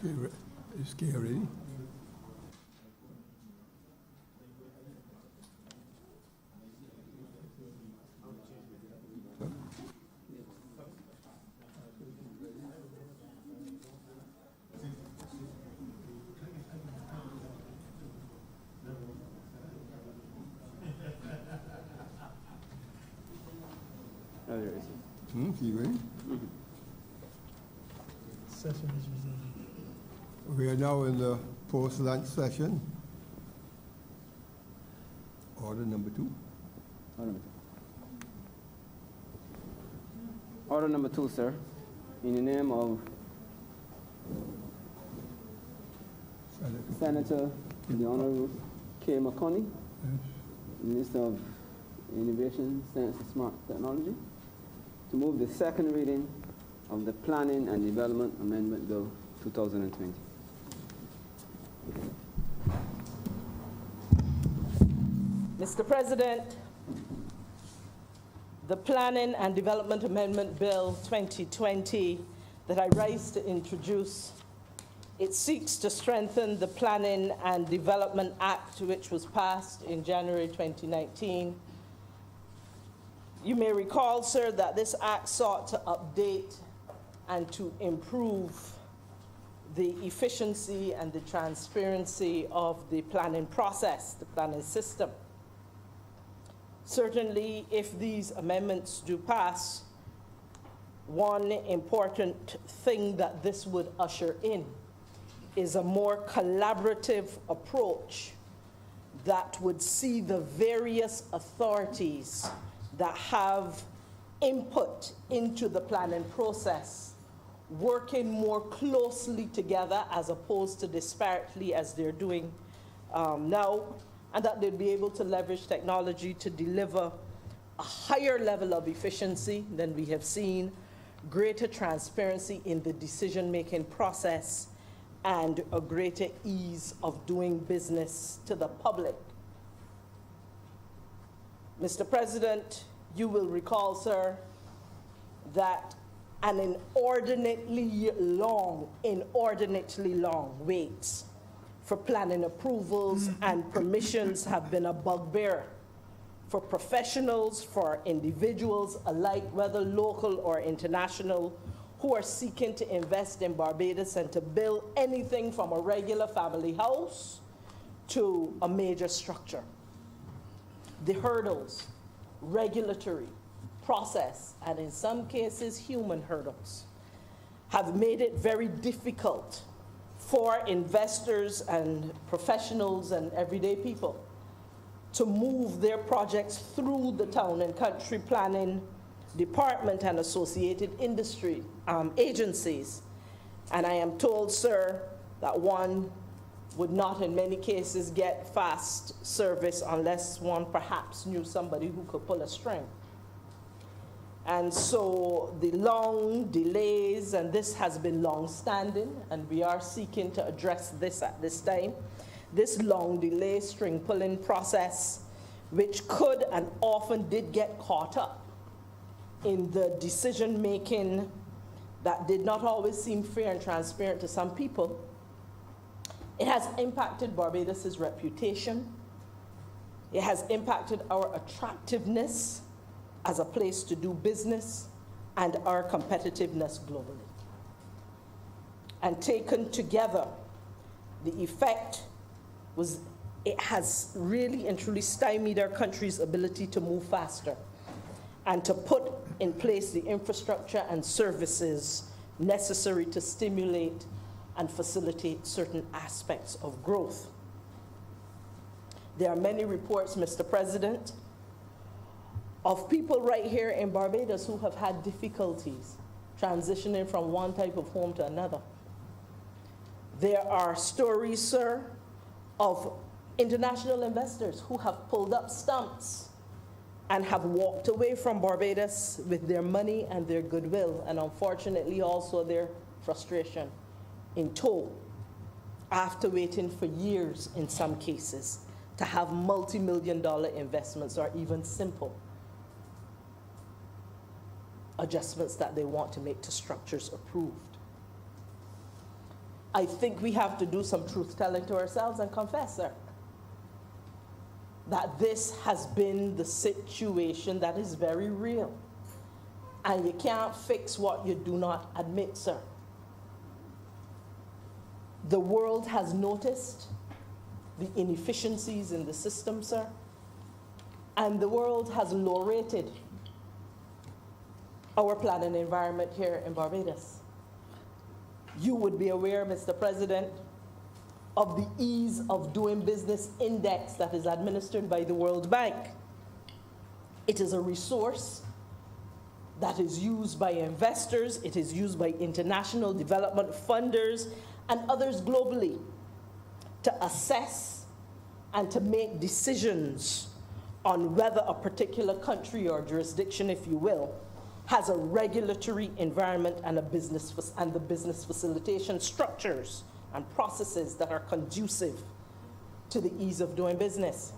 Is Kay ready? You ready? Session is resumed. We are now in the post-lunch session. Order number 2. Order number 2, sir. In the name of Senator, the Honourable K. McConney, Minister of Innovation, Science and Smart Technology, to move the second reading of the Planning and Development Amendment Bill 2020. Mr. President, the Planning and Development Amendment Bill 2020 that I rise to introduce, it seeks to strengthen the Planning and Development Act, which was passed in January 2019. You may recall, sir, that this act sought to update and to improve the efficiency and the transparency of the planning process, the planning system. Certainly, if these amendments do pass, one important thing that this would usher in is a more collaborative approach that would see the various authorities that have input into the planning process working more closely together as opposed to disparately as they're doing now, and that they'd be able to leverage technology to deliver a higher level of efficiency than we have seen, greater transparency in the decision-making process, and a greater ease of doing business to the public. Mr. President, you will recall, sir, that an inordinately long waits for planning approvals and permissions have been a bugbear for professionals, for individuals alike, whether local or international, who are seeking to invest in Barbados and to build anything from a regular family house to a major structure. The hurdles, regulatory, process, and in some cases human hurdles, have made it very difficult for investors and professionals and everyday people to move their projects through the town and country planning department and associated industry agencies. And I am told, sir, that one would not in many cases get fast service unless one perhaps knew somebody who could pull a string. And so the long delays, and this has been long-standing, and we are seeking to address this at this time, this long delay string-pulling process, which could and often did get caught up in the decision-making that did not always seem fair and transparent to some people. It has impacted Barbados' reputation. It has impacted our attractiveness as a place to do business and our competitiveness globally. And taken together, the effect was it has really and truly stymied our country's ability to move faster and to put in place the infrastructure and services necessary to stimulate and facilitate certain aspects of growth. There are many reports, Mr. President, of people right here in Barbados who have had difficulties transitioning from one type of home to another. There are stories, sir, of international investors who have pulled up stumps and have walked away from Barbados with their money and their goodwill, and unfortunately also their frustration in tow, after waiting for years in some cases to have multi-million-dollar investments or even simple adjustments that they want to make to structures approved. I think we have to do some truth-telling to ourselves and confess, sir, that this has been the situation that is very real. And you can't fix what you do not admit, sir. The world has noticed the inefficiencies in the system, sir, and the world has low-rated our planning environment here in Barbados. You would be aware, Mr. President, of the Ease of Doing Business Index that is administered by the World Bank. It is a resource that is used by investors, it is used by international development funders and others globally to assess and to make decisions on whether a particular country or jurisdiction, if you will, has a regulatory environment and the business facilitation structures and processes that are conducive to the ease of doing business.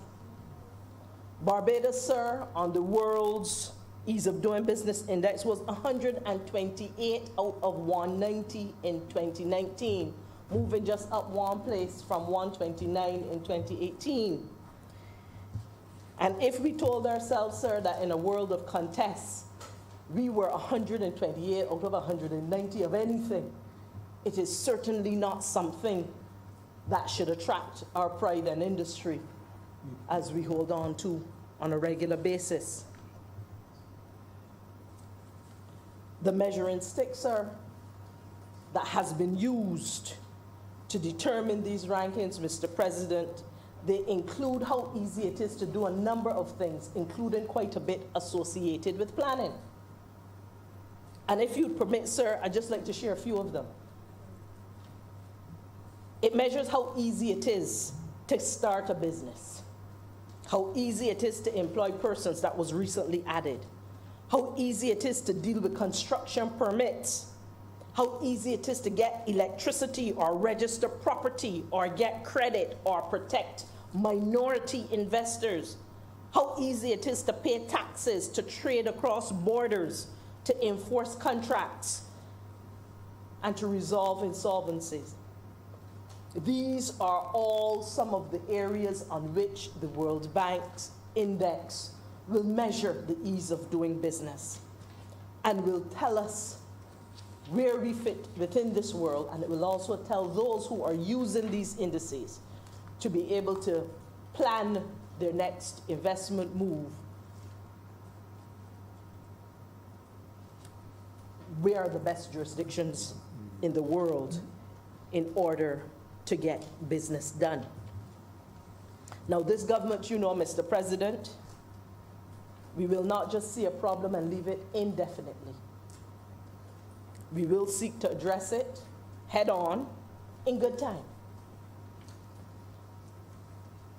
Barbados, sir, on the world's Ease of Doing Business Index was 128 out of 190 in 2019, moving just up one place from 129 in 2018. And if we told ourselves, sir, that in a world of contests, we were 128 out of 190 of anything, it is certainly not something that should attract our pride and industry as we hold on to on a regular basis. The measuring stick, sir, that has been used to determine these rankings, Mr. President, they include how easy it is to do a number of things, including quite a bit associated with planning. And if you'd permit, sir, I'd just like to share a few of them. It measures how easy it is to start a business, how easy it is to employ persons, that was recently added, how easy it is to deal with construction permits, how easy it is to get electricity or register property or get credit or protect minority investors, how easy it is to pay taxes, to trade across borders, to enforce contracts, and to resolve insolvencies. These are all some of the areas on which the World Bank's index will measure the ease of doing business and will tell us where we fit within this world, and it will also tell those who are using these indices to be able to plan their next investment move. Where are the best jurisdictions in the world in order to get business done? Now, this government, you know, Mr. President, we will not just see a problem and leave it indefinitely. We will seek to address it head on in good time.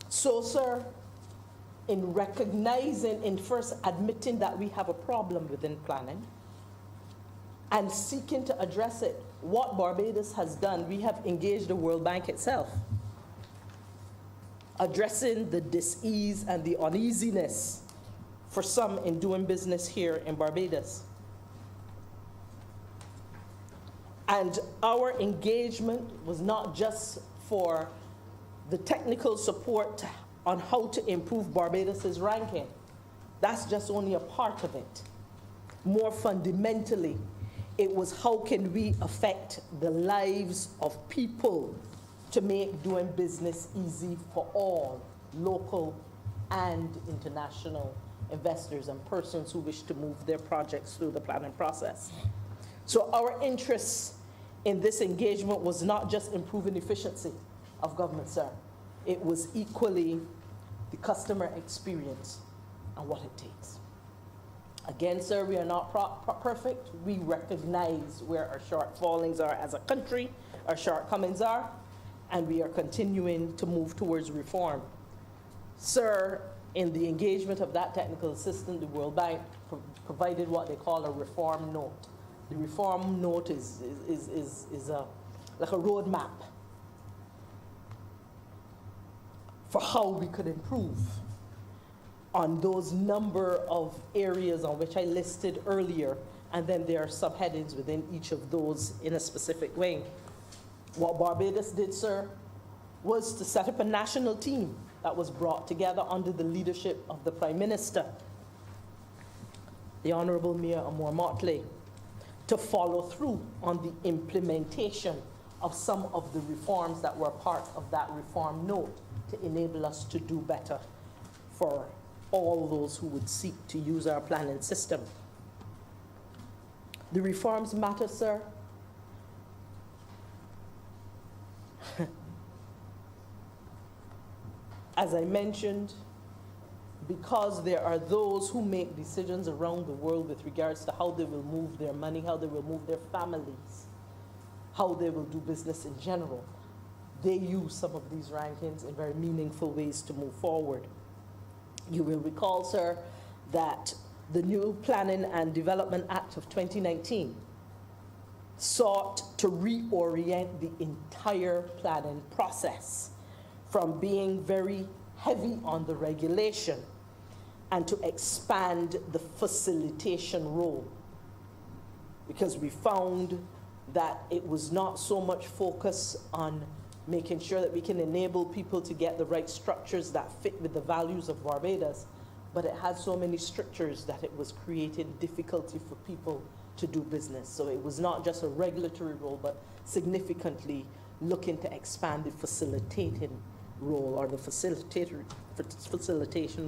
So, sir, in recognizing, in first admitting that we have a problem within planning and seeking to address it, what Barbados has done, we have engaged the World Bank itself, addressing the dis-ease and the uneasiness for some in doing business here in Barbados. And our engagement was not just for the technical support on how to improve Barbados's ranking. That's just only a part of it. More fundamentally, it was how can we affect the lives of people to make doing business easy for all local and international investors and persons who wish to move their projects through the planning process. So our interest in this engagement was not just improving efficiency of government, sir. It was equally the customer experience and what it takes. Again, sir, we are not perfect. We recognize where our shortfallings are as a country, our shortcomings are, and we are continuing to move towards reform. Sir, in the engagement of that technical assistant, the World Bank provided what they call a reform note. The reform note is like a roadmap for how we could improve on those number of areas on which I listed earlier, and then there are subheadings within each of those in a specific way. What Barbados did, sir, was to set up a national team that was brought together under the leadership of the Prime Minister, the Honourable Mayor Amor Motley, to follow through on the implementation of some of the reforms that were part of that reform note to enable us to do better for all those who would seek to use our planning system. The reforms matter, sir. As I mentioned, because there are those who make decisions around the world with regards to how they will move their money, how they will move their families, how they will do business in general, they use some of these rankings in very meaningful ways to move forward. You will recall, sir, that the new Planning and Development Act of 2019 sought to reorient the entire planning process from being very heavy on the regulation and to expand the facilitation role, because we found that it was not so much focus on making sure that we can enable people to get the right structures that fit with the values of Barbados, but it had so many strictures that it was creating difficulty for people to do business. So it was not just a regulatory role, but significantly looking to expand the facilitating role, or the facilitation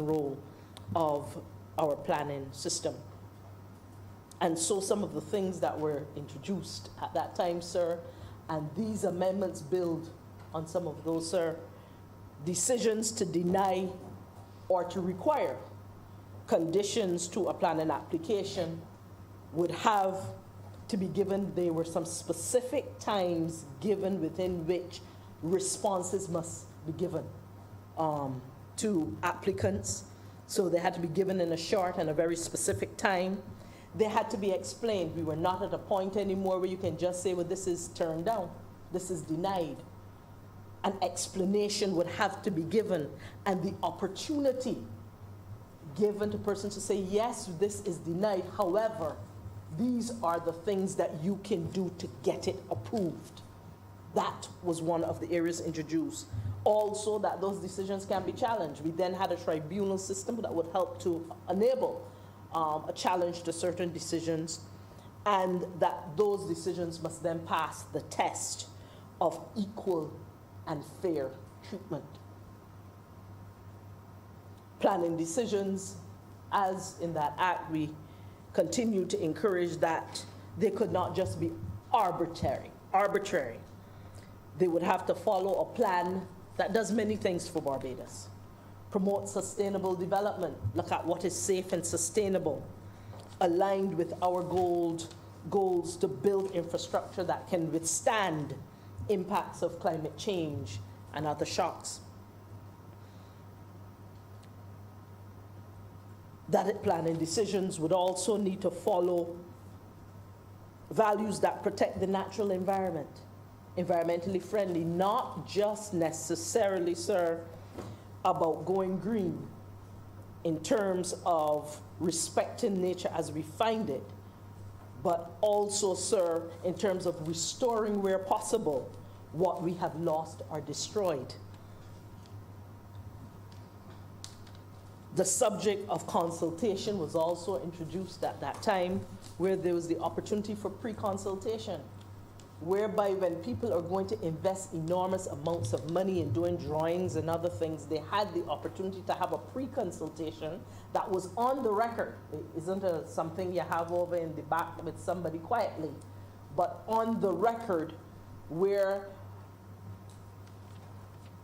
role of our planning system. And so some of the things that were introduced at that time, sir, and these amendments build on some of those, sir. Decisions to deny or to require conditions to a planning application would have to be given. There were some specific times given within which responses must be given to applicants. So they had to be given in a short and a very specific time. They had to be explained. We were not at a point anymore where you can just say, well, this is turned down, this is denied. An explanation would have to be given, and the opportunity given to persons to say, yes, this is denied, however, these are the things that you can do to get it approved. That was one of the areas introduced. Also, that those decisions can be challenged. We then had a tribunal system that would help to enable a challenge to certain decisions, and that those decisions must then pass the test of equal and fair treatment. Planning decisions, as in that act, we continue to encourage that they could not just be arbitrary. They would have to follow a plan that does many things for Barbados. Promote sustainable development, look at what is safe and sustainable, aligned with our goals to build infrastructure that can withstand impacts of climate change and other shocks. That planning decisions would also need to follow values that protect the natural environment, environmentally friendly, not just necessarily, sir, about going green in terms of respecting nature as we find it, but also, sir, in terms of restoring where possible what we have lost or destroyed. The subject of consultation was also introduced at that time, where there was the opportunity for pre-consultation, whereby when people are going to invest enormous amounts of money in doing drawings and other things, they had the opportunity to have a pre-consultation that was on the record. It isn't something you have over in the back with somebody quietly, but on the record, where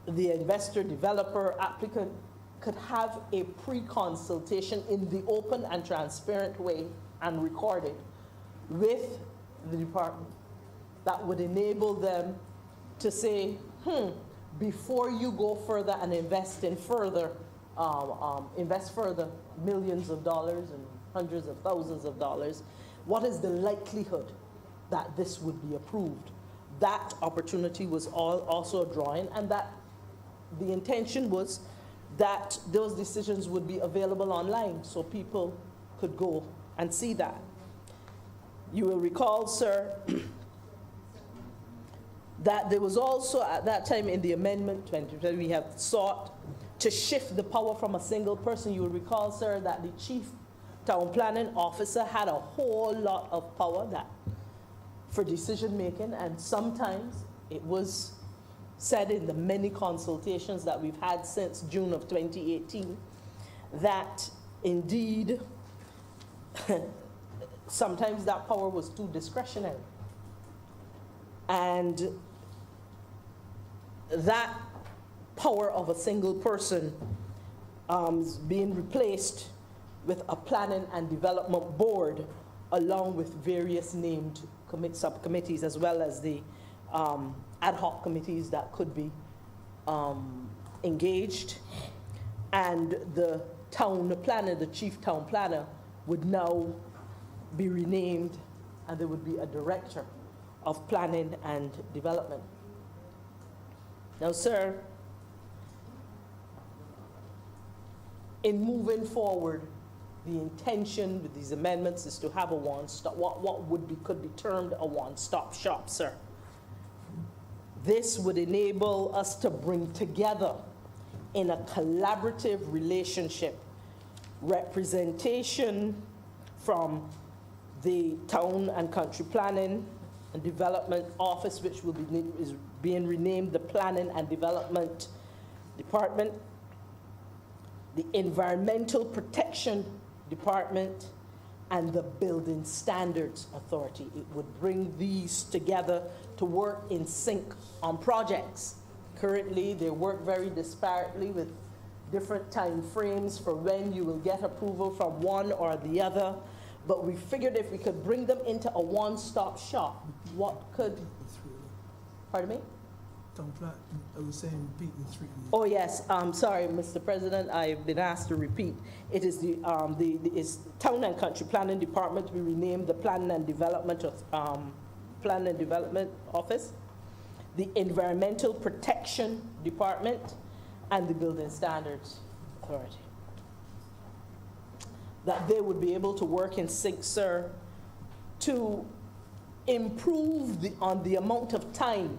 the investor, developer, applicant could have a pre-consultation in the open and transparent way and recorded with the department that would enable them to say, before you go further and invest further millions of dollars and hundreds of thousands of dollars, what is the likelihood that this would be approved? That opportunity was also a drawing, and that the intention was that those decisions would be available online so people could go and see that. You will recall, sir, That there was also, at that time in the amendment 20, we have sought to shift the power from a single person. You will recall, sir, that the chief town planning officer had a whole lot of power that for decision making, and sometimes it was said in the many consultations that we've had since June of 2018 that indeed sometimes that power was too discretionary. And that power of a single person is being replaced with a planning and development board along with various named subcommittees as well as the ad hoc committees that could be engaged. And the town planner, the chief town planner, would now be renamed, and there would be a director of planning and development. Now, sir, in moving forward, the intention with these amendments is to have a one-stop, could be termed a one-stop shop, sir. This would enable us to bring together in a collaborative relationship representation from the Town and Country Planning and Development Office, which is being renamed the Planning and Development Department, the Environmental Protection Department, and the Building Standards Authority. It would bring these together to work in sync on projects. Currently, they work very disparately with different time frames for when you will get approval from one or the other. But we figured if we could bring them into a one-stop shop, what could, pardon me? Town plan, I was saying repeat the three. Oh, yes, sorry, Mr. President, I've been asked to repeat. It is the Town and Country Planning Department to be renamed the Planning and Development Office, the Environmental Protection Department, and the Building Standards Authority. That they would be able to work in sync, sir, to improve on the amount of time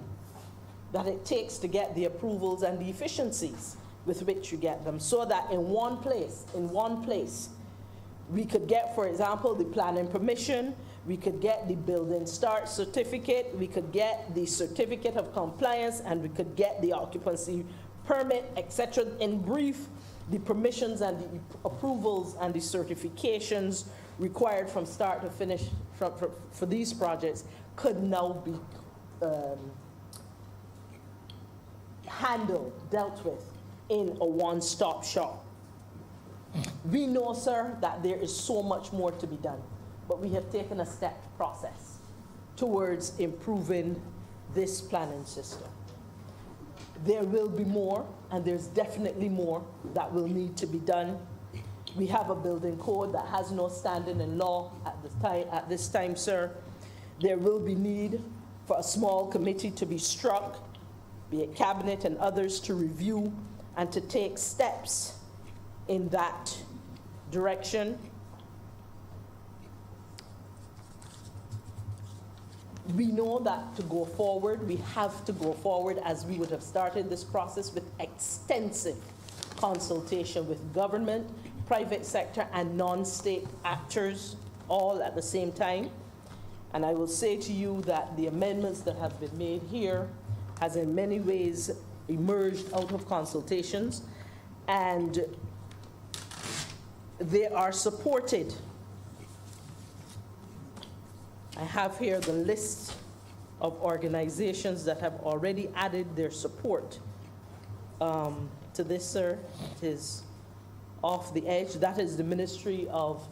that it takes to get the approvals and the efficiencies with which you get them, so that in one place, we could get, for example, the planning permission, we could get the building start certificate, we could get the certificate of compliance, and we could get the occupancy permit, etc. In brief, the permissions and the approvals and the certifications required from start to finish for these projects could now be dealt with in a one-stop shop. We know, sir, that there is so much more to be done, but we have taken a stepped process towards improving this planning system. There will be more, and there's definitely more that will need to be done. We have a building code that has no standing in law at this time, sir. There will be need for a small committee to be struck, be it cabinet and others, to review and to take steps in that direction. We know that to go forward, we have to go forward as we would have started this process with extensive consultation with government, private sector, and non-state actors all at the same time. And I will say to you that the amendments that have been made here has in many ways emerged out of consultations, and they are supported. I have here the list of organizations that have already added their support to this, sir. It is off the edge. That is the Ministry of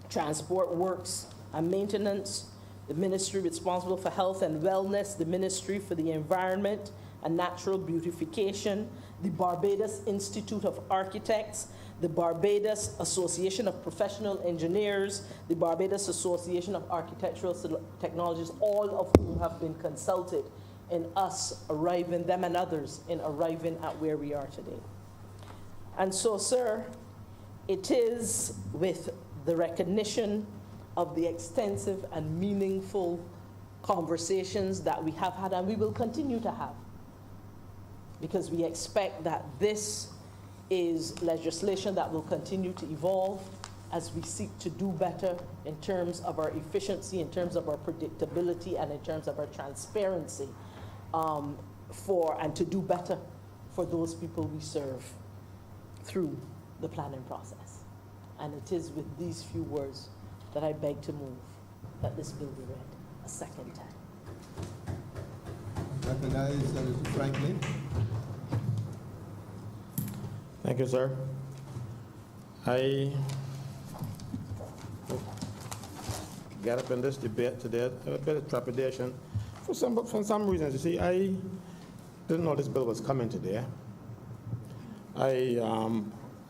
Transport, Works and Maintenance, the Ministry responsible for Health and Wellness, the Ministry for the Environment and Natural Beautification, the Barbados Institute of Architects, the Barbados Association of Professional Engineers, the Barbados Association of Architectural Technologies, all of whom have been consulted in us arriving, them and others, in arriving at where we are today. And so, sir, it is with the recognition of the extensive and meaningful conversations that we have had and we will continue to have, because we expect that this is legislation that will continue to evolve as we seek to do better in terms of our efficiency, in terms of our predictability, and in terms of our transparency, and to do better for those people we serve through the planning process. And it is with these few words that I beg to move that this bill be read a second time. Recognize Senator Franklin. Thank you, sir. I got up in this debate today, a bit of trepidation. For some reasons, you see, I didn't know this bill was coming today. I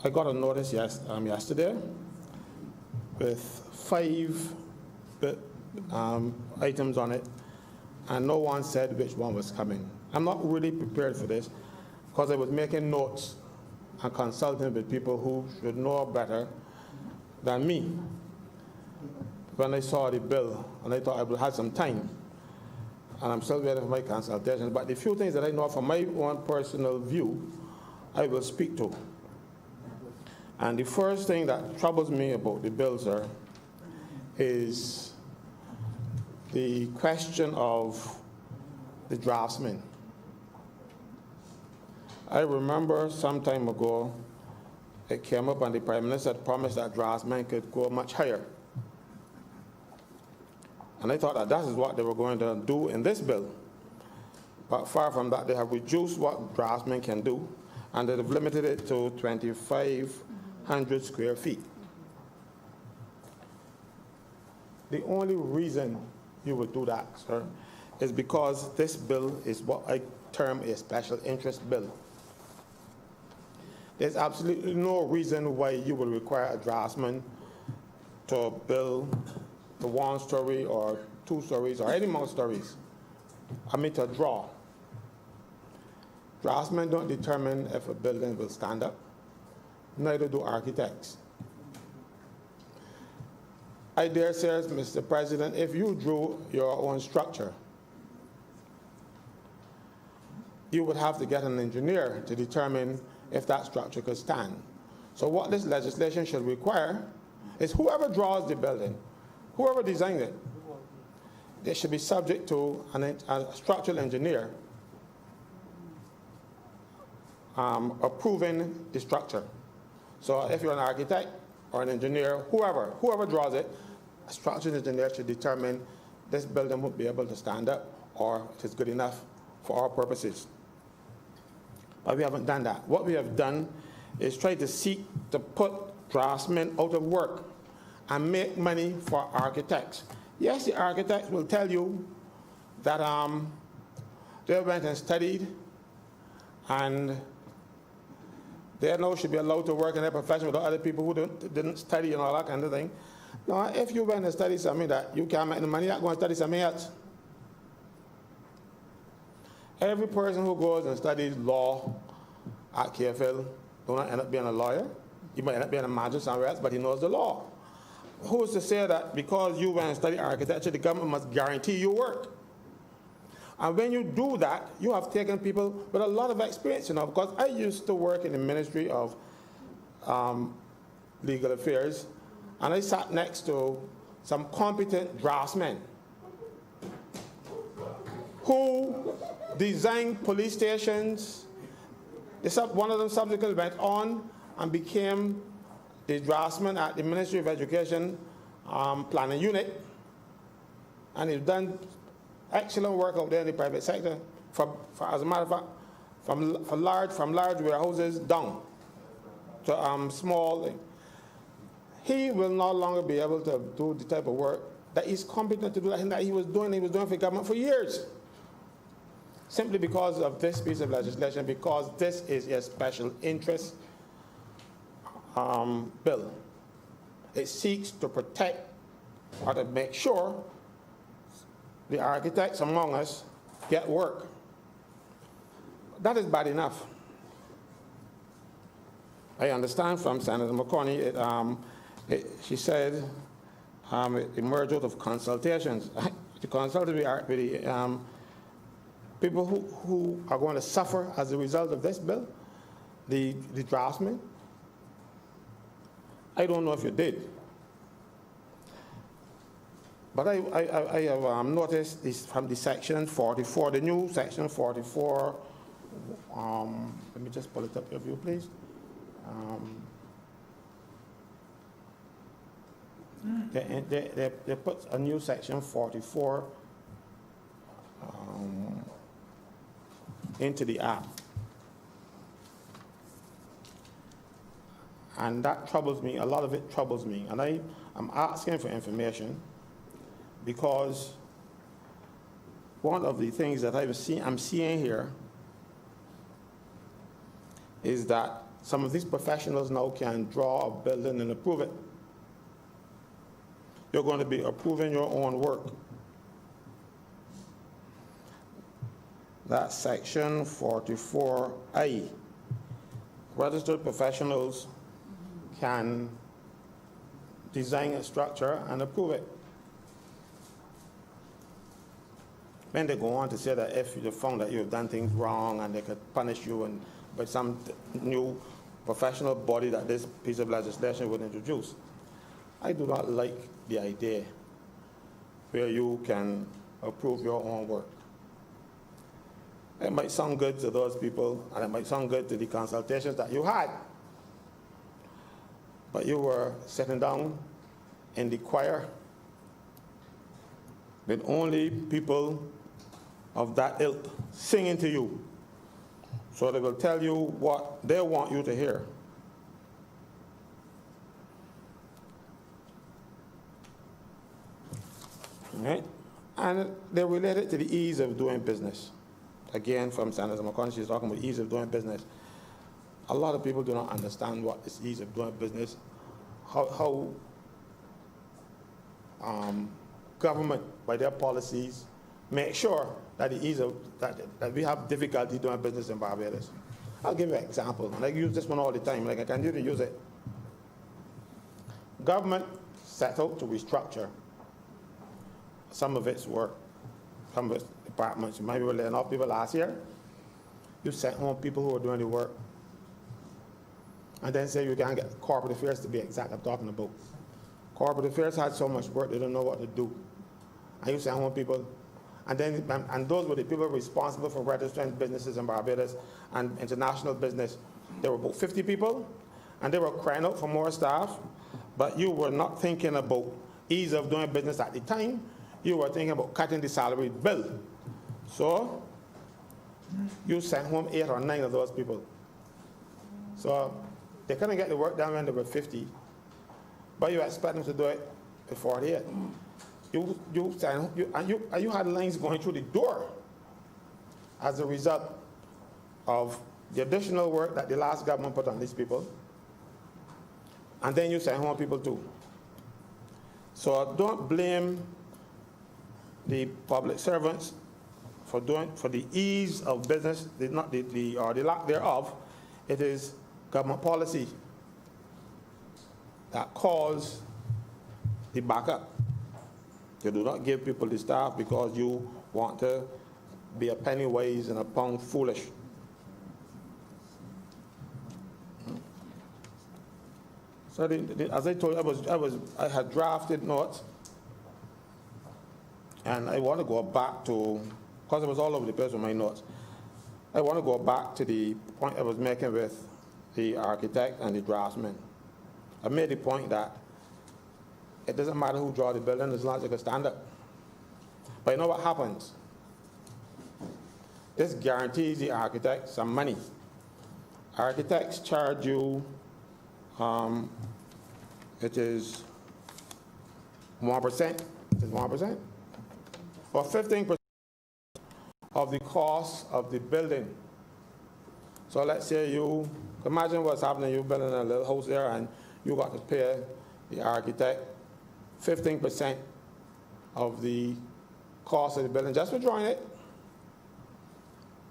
got a notice yesterday with 5 items on it, and no one said which one was coming. I'm not really prepared for this because I was making notes and consulting with people who should know better than me. When I saw the bill, and I thought I would have some time, and I'm still waiting for my consultations, but the few things that I know from my own personal view, I will speak to. And the first thing that troubles me about the bill, sir, is the question of the draftsman. I remember some time ago, it came up and the Prime Minister had promised that draftsmen could go much higher. And I thought that is what they were going to do in this bill. But far from that, they have reduced what draftsmen can do, and they've limited it to 2,500 square feet. The only reason you would do that, sir, is because this bill is what I term a special interest bill. There's absolutely no reason why you would require a draftsman to build the 1-story or 2 stories or any more stories. To draw. Draftsmen don't determine if a building will stand up, neither do architects. I dare say, Mr. President, if you drew your own structure, you would have to get an engineer to determine if that structure could stand. So what this legislation should require is whoever draws the building, whoever designed it, they should be subject to a structural engineer approving the structure. So if you're an architect or an engineer, whoever draws it, a structural engineer should determine this building would be able to stand up or it is good enough for our purposes. But we haven't done that. What we have done is try to seek to put draftsmen out of work and make money for architects. Yes, the architects will tell you that they went and studied and they now should be allowed to work in their profession with other people who didn't study and all that kind of thing. Now, if you went and studied something that you can't make the money, you're going to study something else. Every person who goes and studies law at KFL do not end up being a lawyer. He might end up being a manager somewhere else, but he knows the law. Who is to say that because you went and studied architecture, the government must guarantee you work? And when you do that, you have taken people with a lot of experience, because I used to work in the Ministry of Legal Affairs, and I sat next to some competent draftsmen who designed police stations. One of them subsequently went on and became the draftsman at the Ministry of Education planning unit, and he's done excellent work out there in the private sector. As a matter of fact, from large warehouses down to small. He will no longer be able to do the type of work that he's competent to do, that he was doing for government for years. Simply because of this piece of legislation, because this is a special interest bill. It seeks to protect or to make sure the architects among us get work. That is bad enough. I understand from Senator McConney, she said it emerged out of consultations. to consult with the people who are going to suffer as a result of this bill, the draftsman. I don't know if you did, but I have noticed this from the section 44, the new section 44. Let me just pull it up here for you, please. They put a new section 44 into the act. And that troubles me, a lot of it troubles me. And I'm asking for information because one of the things that I'm seeing here is that some of these professionals now can draw a building and approve it. You're going to be approving your own work. That's section 44A. Registered professionals can design a structure and approve it. Then they go on to say that if you found that you've done things wrong and they could punish you by some new professional body that this piece of legislation would introduce. I do not like the idea where you can approve your own work. It might sound good to those people, and it might sound good to the consultations that you had, but you were sitting down in the choir with only people of that ilk singing to you. So they will tell you what they want you to hear. Right? And they relate it to the ease of doing business. Again, from Senator McConnell, she's talking about ease of doing business. A lot of people do not understand what is ease of doing business, how government, by their policies, make sure that the ease of, that we have difficulty doing business in Barbados. I'll give you an example, and I use this one all the time, like I continue to use it. Government set out to restructure some of its work, some of its departments. You might be laying off people last year. You sent home people who are doing the work, and then say you can't get corporate affairs to be exact I'm talking about. Corporate affairs had so much work they don't know what to do. And you sent home people, and those were the people responsible for registering businesses in Barbados and international business. There were about 50 people, and they were crying out for more staff, but you were not thinking about ease of doing business at the time. You were thinking about cutting the salary bill. So you sent home 8 or 9 of those people. So they couldn't get the work done when they were 50, but you expect them to do it at 48. You had lines going through the door as a result of the additional work that the last government put on these people, and then you send home people too. So don't blame the public servants for the ease of business, or the lack thereof. It is government policy that caused the backup. You do not give people the staff because you want to be a penny wise and a pound foolish. So as I told you, I had drafted notes, and I want to go back to, because it was all over the place with my notes, I want to go back to the point I was making with the architect and the draftsman. I made the point that it doesn't matter who draws the building as long as it can stand up. But you know what happens? This guarantees the architect some money. Architects charge you, it is 1%, it is 1%, or 15% of the cost of the building. So let's say you, imagine what's happening, you're building a little house there and you got to pay the architect 15% of the cost of the building just for drawing it,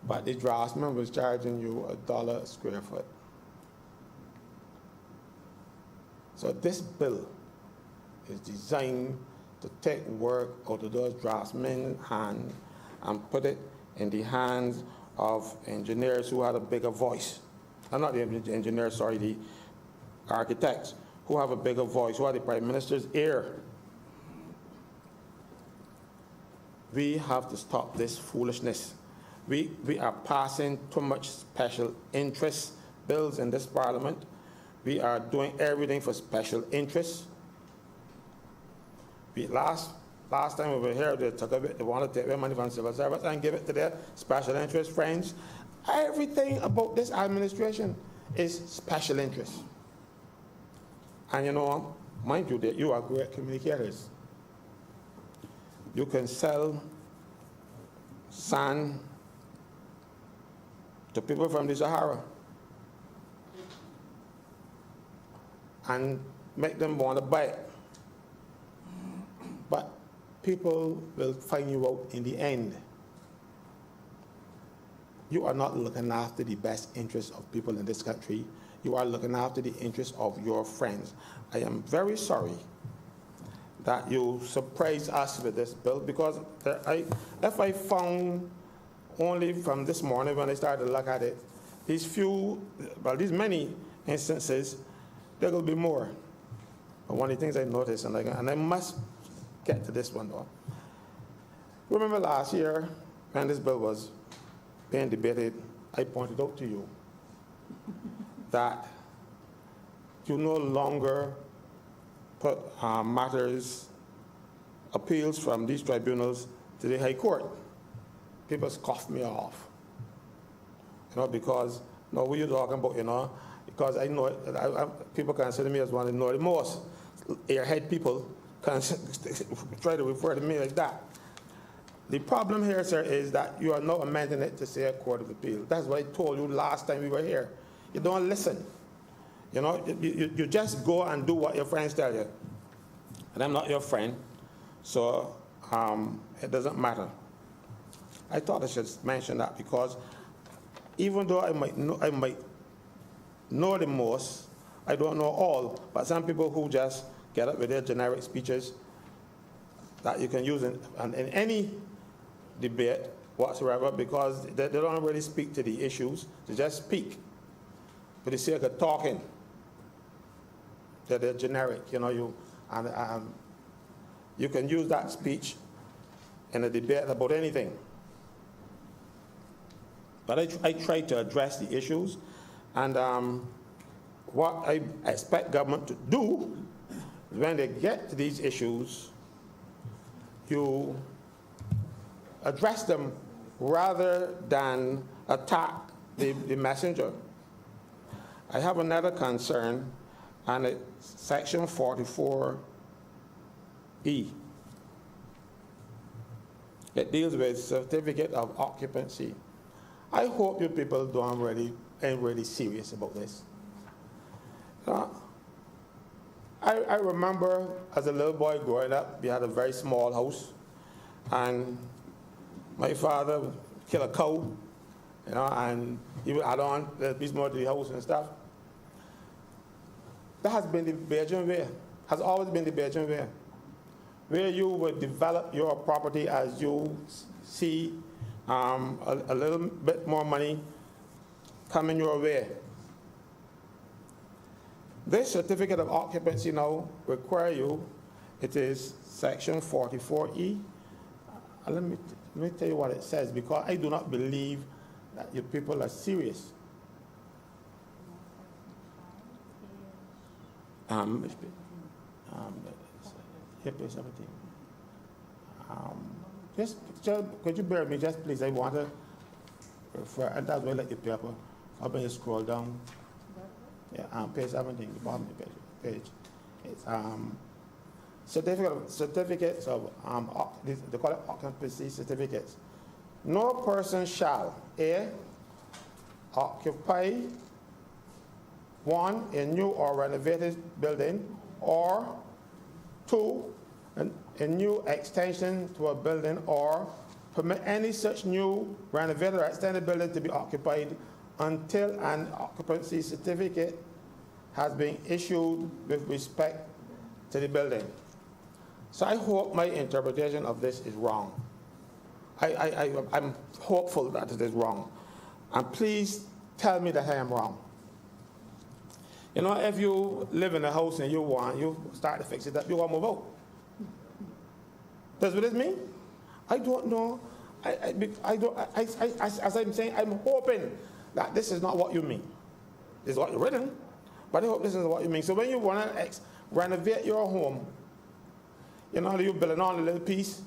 but the draftsman was charging you $1 a square foot. So this bill is designed to take work out of those draftsmen's hands and put it in the hands of engineers who had a bigger voice. Not the engineers, sorry, the architects who have a bigger voice, who are the Prime Minister's ear. We have to stop this foolishness. We are passing too much special interest bills in this Parliament. We are doing everything for special interests. Last time we were here, they wanted to take their money from civil servants and give it to their special interest friends. Everything about this administration is special interest. And you know, mind you, that you are great communicators. You can sell sand to people from the Sahara and make them want to buy it. But people will find you out in the end. You are not looking after the best interests of people in this country. You are looking after the interests of your friends. I am very sorry that you surprised us with this bill, because if I found only from this morning when I started to look at it, these many instances, there will be more. But one of the things I noticed, and I must get to this one though. Remember last year when this bill was being debated, I pointed out to you that you no longer put appeals from these tribunals to the High Court. People scoffed me off, because, what you're talking about, because I know people consider me as one of the most airhead people, try to refer to me like that. The problem here, sir, is that you are now amending it to say a Court of Appeal. That's what I told you last time we were here. You don't listen. You just go and do what your friends tell you. And I'm not your friend, so it doesn't matter. I thought I should mention that, because even though I might know the most, I don't know all, but some people who just get up with their generic speeches that you can use in any debate whatsoever, because they don't really speak to the issues. They just speak for the sake of talking. They're generic, you can use that speech in a debate about anything. But I try to address the issues, and what I expect government to do is when they get to these issues, you address them rather than attack the messenger. I have another concern, and it's Section 44E. It deals with certificate of occupancy. I hope you people ain't really serious about this. I remember as a little boy growing up, we had a very small house, and my father would kill a cow, and he would add on a piece more to the house and stuff. That has been the Belgian way, has always been the Belgian way, where you would develop your property as you see a little bit more money coming your way. This certificate of occupancy now require you, it is Section 44E. Let me tell you what it says, because I do not believe that you people are serious. Here, page 17. Just could you bear with me, just please? I want to refer, and that's why I like the paper. I'm going to scroll down. Yeah, page 17, the bottom of the page. It's certificates of they call it occupancy certificates. No person shall A, occupy 1, a new or renovated building, or 2, a new extension to a building, or permit any such new, renovated, or extended building to be occupied until an occupancy certificate has been issued with respect to the building. So I hope my interpretation of this is wrong. I'm hopeful that it is wrong. And please tell me that I am wrong. You know, if you live in a house and you start to fix it up, you want to move out. That's what it means? I don't know. As I'm saying, I'm hoping that this is not what you mean. This is what you've written, but I hope this is what you mean. So when you want to renovate your home, you know, you're building on a little piece,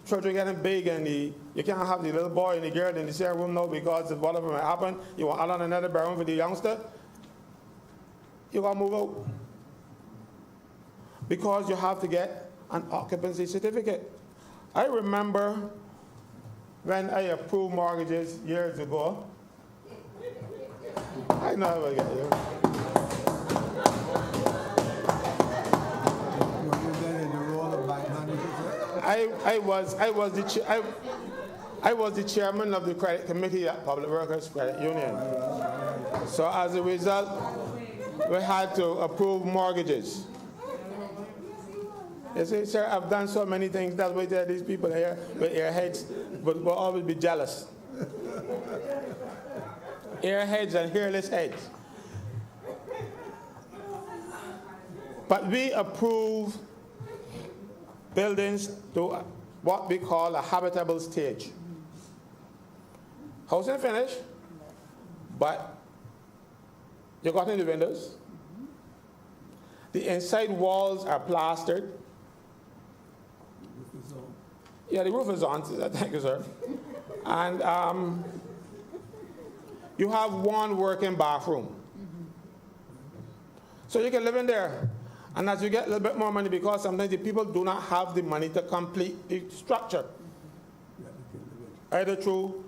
children getting big, and you can't have the little boy and the girl in the same room now because if whatever might happen, you want to add on another bedroom for the youngster, you got to move out. Because you have to get an occupancy certificate. I remember when I approved mortgages years ago. I know how I get you. Were you then in the role of bank manager? I was the chairman of the credit committee at Public Workers Credit Union. So as a result, we had to approve mortgages. You see, sir, I've done so many things. That's why there are these people here with airheads, but will always be jealous. Airheads and hairless heads. But we approve buildings to what we call a habitable stage. House ain't finished, but you got in the windows. The inside walls are plastered. Yeah, the roof is on. Thank you, sir. And you have one working bathroom. So you can live in there. And as you get a little bit more money, because sometimes the people do not have the money to complete the structure. Either through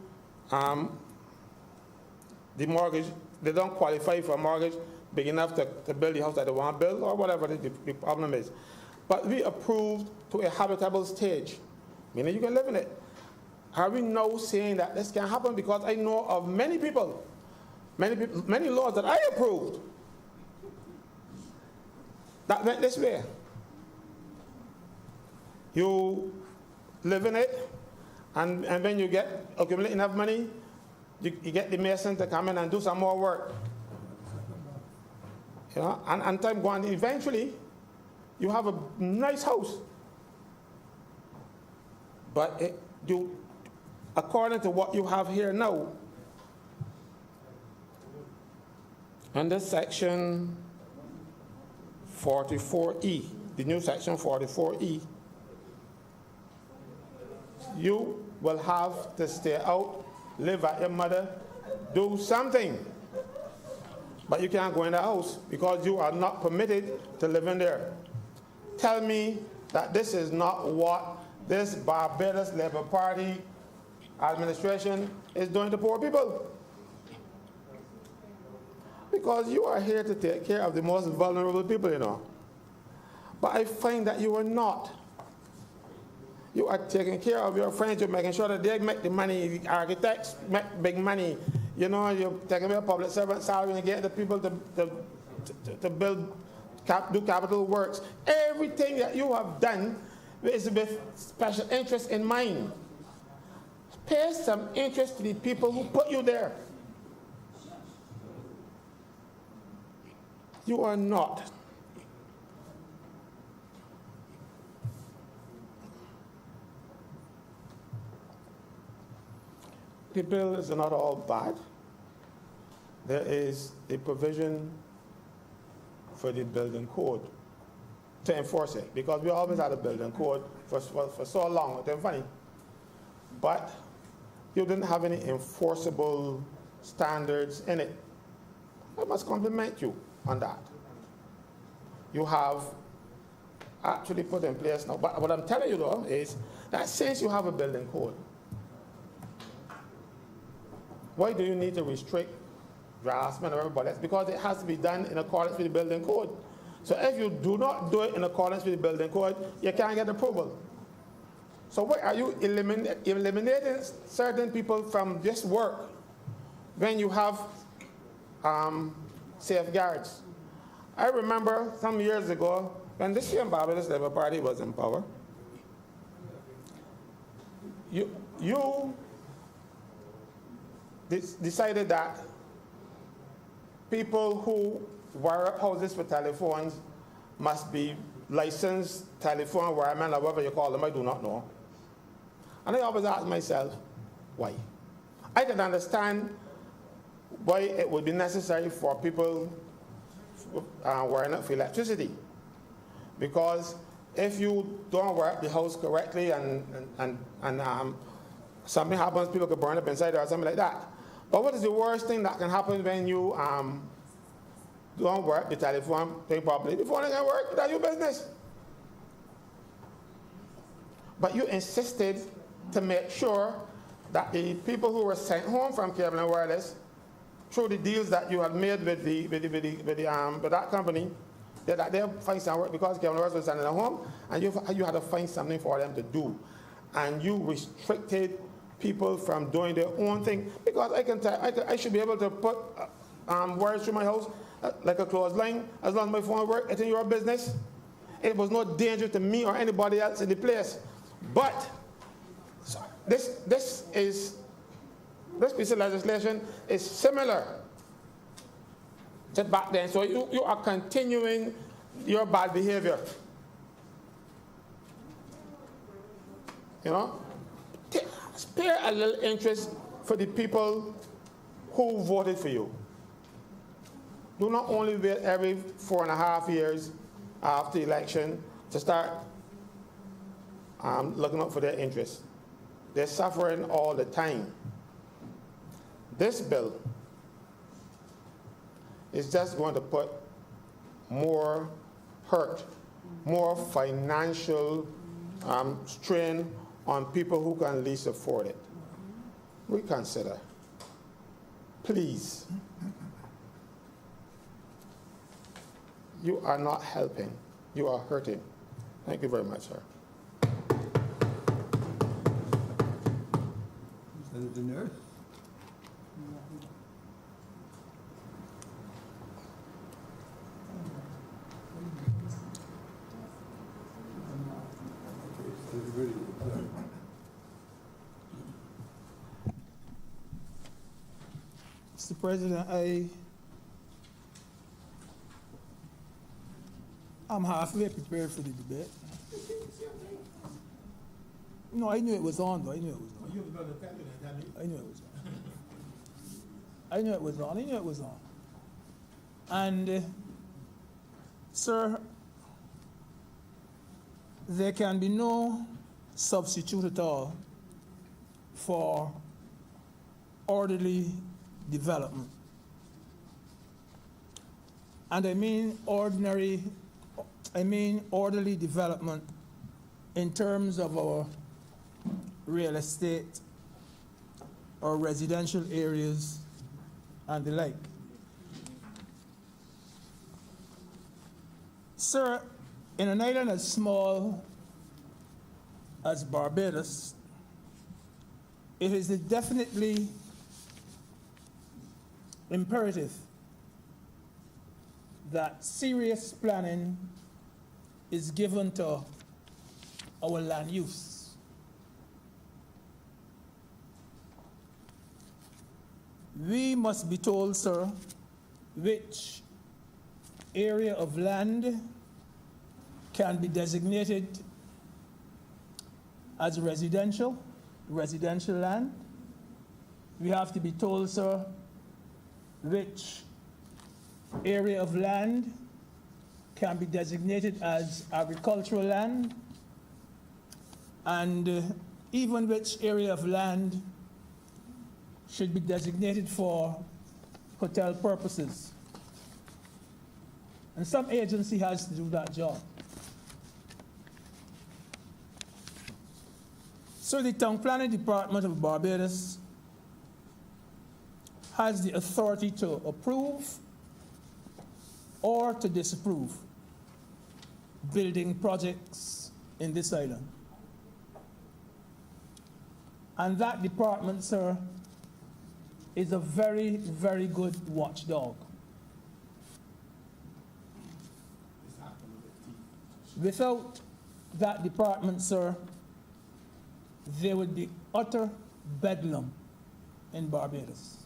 the mortgage, they don't qualify for a mortgage big enough to build the house that they want to build, or whatever the problem is. But we approved to a habitable stage, meaning you can live in it. Are we now saying that this can happen? Because I know of many people, many laws that I approved that went this way. You live in it, and when you accumulate enough money, you get the mason to come in and do some more work. You know, and time going, eventually, you have a nice house. But according to what you have here now, under section 44E, the new section 44E, you will have to stay out, live at your mother, do something. But you can't go in the house because you are not permitted to live in there. Tell me that this is not what this Barbados Labour Party administration is doing to poor people. Because you are here to take care of the most vulnerable people, you know. But I find that you are not. You are taking care of your friends. You're making sure that they make the money. The architects make big money. You know, you're taking away public servant salary and get the people to build, do capital works. Everything that you have done is with special interest in mind. Pay some interest to the people who put you there. You are not. The bill is not all bad. There is a provision for the building code to enforce it, because we always had a building code for so long, it's funny. But you didn't have any enforceable standards in it. I must compliment you on that. You have actually put in place now. But what I'm telling you though is that since you have a building code, why do you need to restrict Draftsman or everybody else? Because it has to be done in accordance with the building code. So if you do not do it in accordance with the building code, you can't get approval. So why are you eliminating certain people from this work when you have safeguards? I remember some years ago when this same Barbados Labour Party was in power, you decided that people who wire up houses for telephones must be licensed telephone wiremen or whatever you call them, I do not know. And I always ask myself, why? I can understand why it would be necessary for people wiring up for electricity. Because if you don't wire up the house correctly and something happens, people could burn up inside or something like that. But what is the worst thing that can happen when you don't work the telephone thing properly? The phone can work, that's your business. But you insisted to make sure that the people who were sent home from cable and wireless, through the deals that you had made with that company, that they'll find some work because cable and wireless was sending them home, and you had to find something for them to do. And you restricted people from doing their own thing, because I should be able to put wires through my house like a clothesline as long as my phone works. It's in your business. It was no danger to me or anybody else in the place. But this piece of legislation is similar to back then. So you are continuing your bad behavior. You know? Spare a little interest for the people who voted for you. Do not only wait every 4.5 years after the election to start looking out for their interests. They're suffering all the time. This bill is just going to put more hurt, more financial strain on people who can least afford it. Reconsider. Please. You are not helping. You are hurting. Thank you very much, sir. Senator Nurse? Mr. President, I'm halfway prepared for the debate. No, I knew it was on, though. I knew it was on. You was going to tell me that, hadn't you? I knew it was on. I knew it was on. I knew it was on. And, sir, there can be no substitute at all for orderly development. And I mean orderly development in terms of our real estate or residential areas and the like. Sir, in an island as small as Barbados, it is definitely imperative that serious planning is given to our land use. We must be told, sir, which area of land can be designated as residential land. We have to be told, sir, which area of land can be designated as agricultural land, and even which area of land should be designated for hotel purposes. And some agency has to do that job. So the Town Planning Department of Barbados has the authority to approve or to disapprove building projects in this island. And that department, sir, is a very, very good watchdog. Without that department, sir, there would be utter bedlam in Barbados.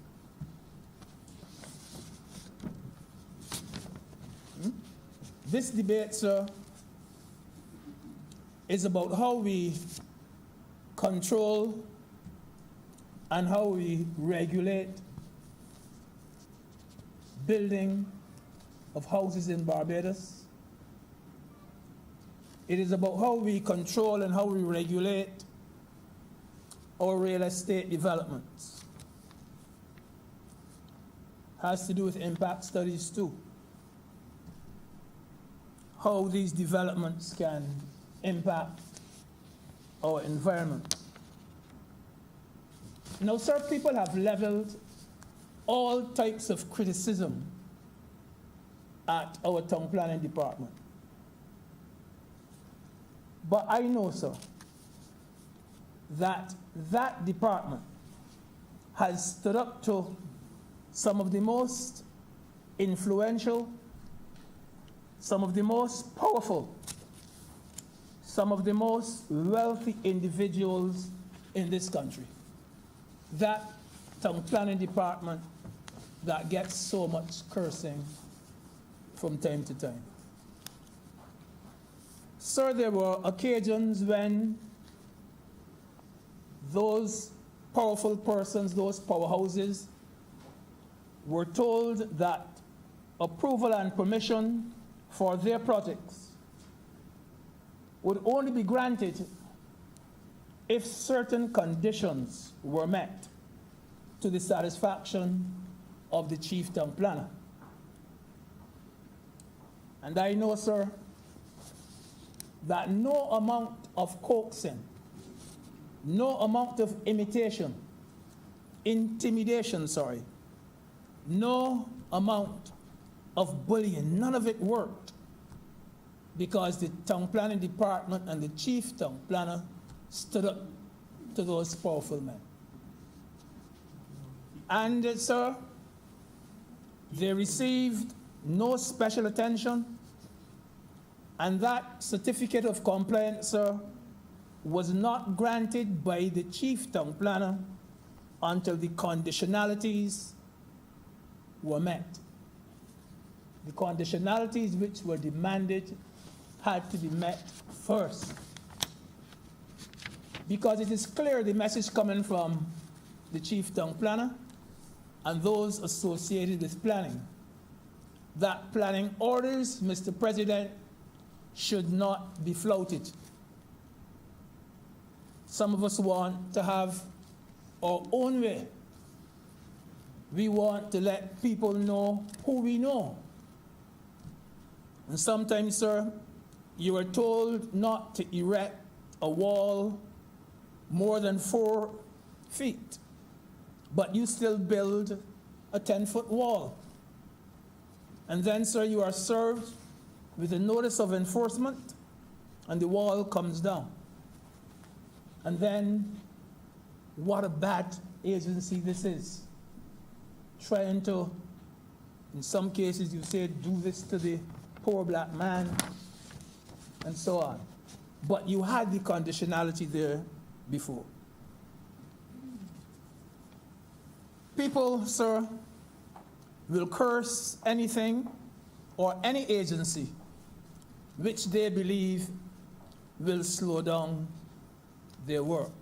This debate, sir, is about how we control and how we regulate building of houses in Barbados. It is about how we control and how we regulate our real estate developments. Has to do with impact studies too. How these developments can impact our environment. Now, sir, people have leveled all types of criticism at our town planning department. But I know, sir, that that department has stood up to some of the most influential, some of the most powerful, some of the most wealthy individuals in this country. That town planning department that gets so much cursing from time to time. Sir, there were occasions when those powerful persons, those powerhouses, were told that approval and permission for their projects would only be granted if certain conditions were met to the satisfaction of the chief town planner. And I know, sir, that no amount of coaxing, no amount of intimidation, no amount of bullying, none of it worked, because the town planning department and the chief town planner stood up to those powerful men. And, sir, they received no special attention, and that certificate of compliance, sir, was not granted by the chief town planner until the conditionalities were met. The conditionalities which were demanded had to be met first. Because it is clear the message coming from the chief town planner and those associated with planning, that planning orders, Mr. President, should not be flouted. Some of us want to have our own way. We want to let people know who we know. And sometimes, sir, you are told not to erect a wall more than 4 feet, but you still build a 10-foot wall. And then, sir, you are served with a notice of enforcement, and the wall comes down. And then, what a bad agency this is. Trying to, in some cases, you say, do this to the poor black man, and so on. But you had the conditionality there before. People, sir, will curse anything or any agency which they believe will slow down their work.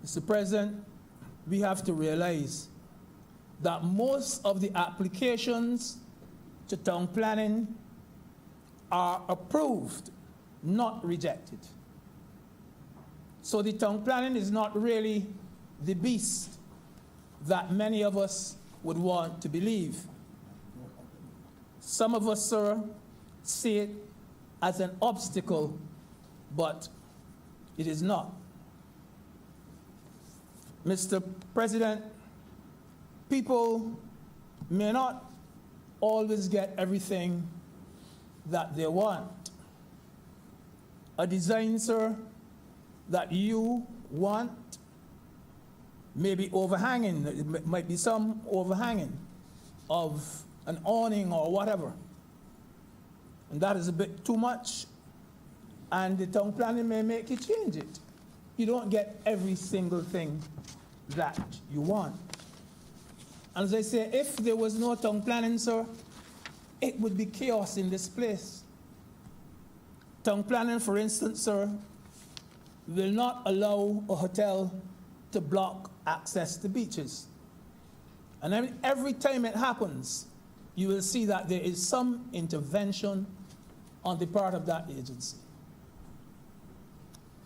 Mr. President, we have to realize that most of the applications to town planning are approved, not rejected. So the town planning is not really the beast that many of us would want to believe. Some of us, sir, see it as an obstacle, but it is not. Mr. President, people may not always get everything that they want. A design, sir, that you want may be overhanging. It might be some overhanging of an awning or whatever. and that is a bit too much, and the town planning may make you change it. You don't get every single thing that you want. And as I say, if there was no town planning, sir, it would be chaos in this place. Town planning, for instance, sir, will not allow a hotel to block access to beaches. And every time it happens, you will see that there is some intervention on the part of that agency.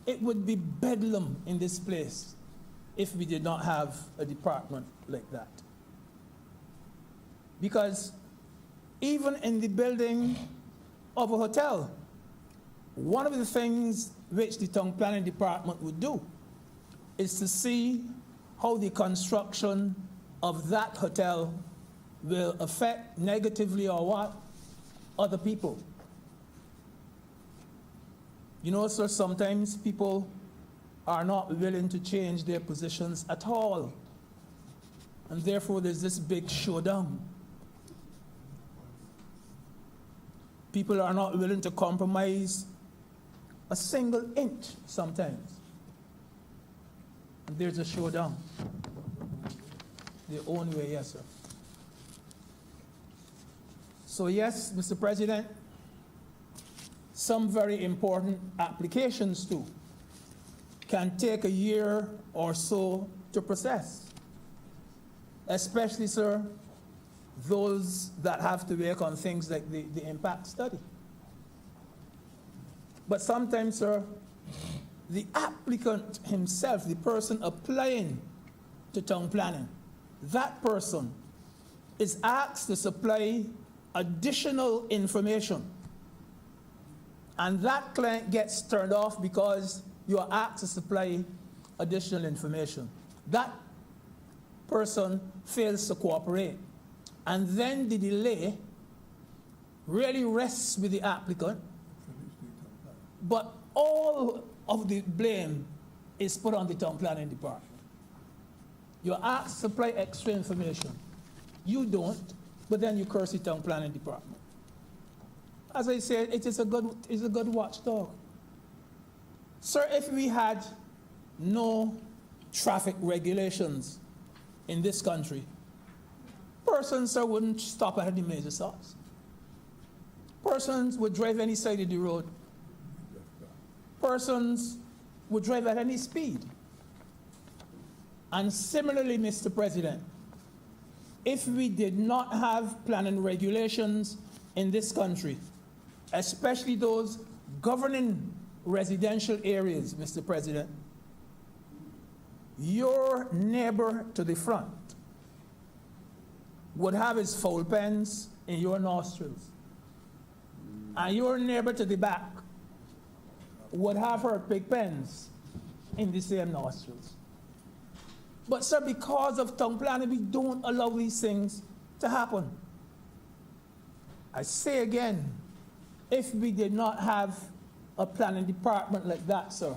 It would be bedlam in this place if we did not have a department like that. Because even in the building of a hotel, one of the things which the town planning department would do is to see how the construction of that hotel will affect negatively or what other people. You know, sir, sometimes people are not willing to change their positions at all. And therefore, there's this big showdown. People are not willing to compromise a single inch sometimes. And there's a showdown. The only way, yes, sir. So yes, Mr. President, some very important applications too can take a year or so to process. Especially, sir, those that have to work on things like the impact study. But sometimes, sir, the applicant himself, the person applying to town planning, that person is asked to supply additional information. And that client gets turned off because you are asked to supply additional information. That person fails to cooperate. And then the delay really rests with the applicant, but all of the blame is put on the town planning department. You're asked to supply extra information. You don't, but then you curse the town planning department. As I said, it is a good watchdog. Sir, if we had no traffic regulations in this country, persons, sir, wouldn't stop at any major stops. Persons would drive any side of the road. Persons would drive at any speed. And similarly, Mr. President, if we did not have planning regulations in this country, especially those governing residential areas, Mr. President, your neighbor to the front would have his foul pens in your nostrils, and your neighbor to the back would have her pig pens in the same nostrils. But sir, because of town planning, we don't allow these things to happen. I say again, if we did not have a planning department like that, sir,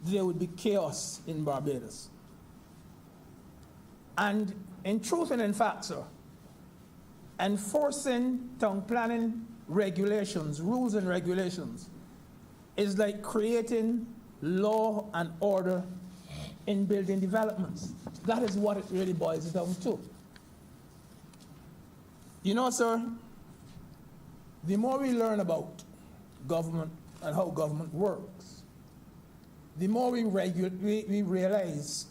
there would be chaos in Barbados. And in truth and in fact, sir, enforcing town planning regulations, rules and regulations, is like creating law and order in building developments. That is what it really boils down to. You know, sir, the more we learn about government and how government works, the more we realize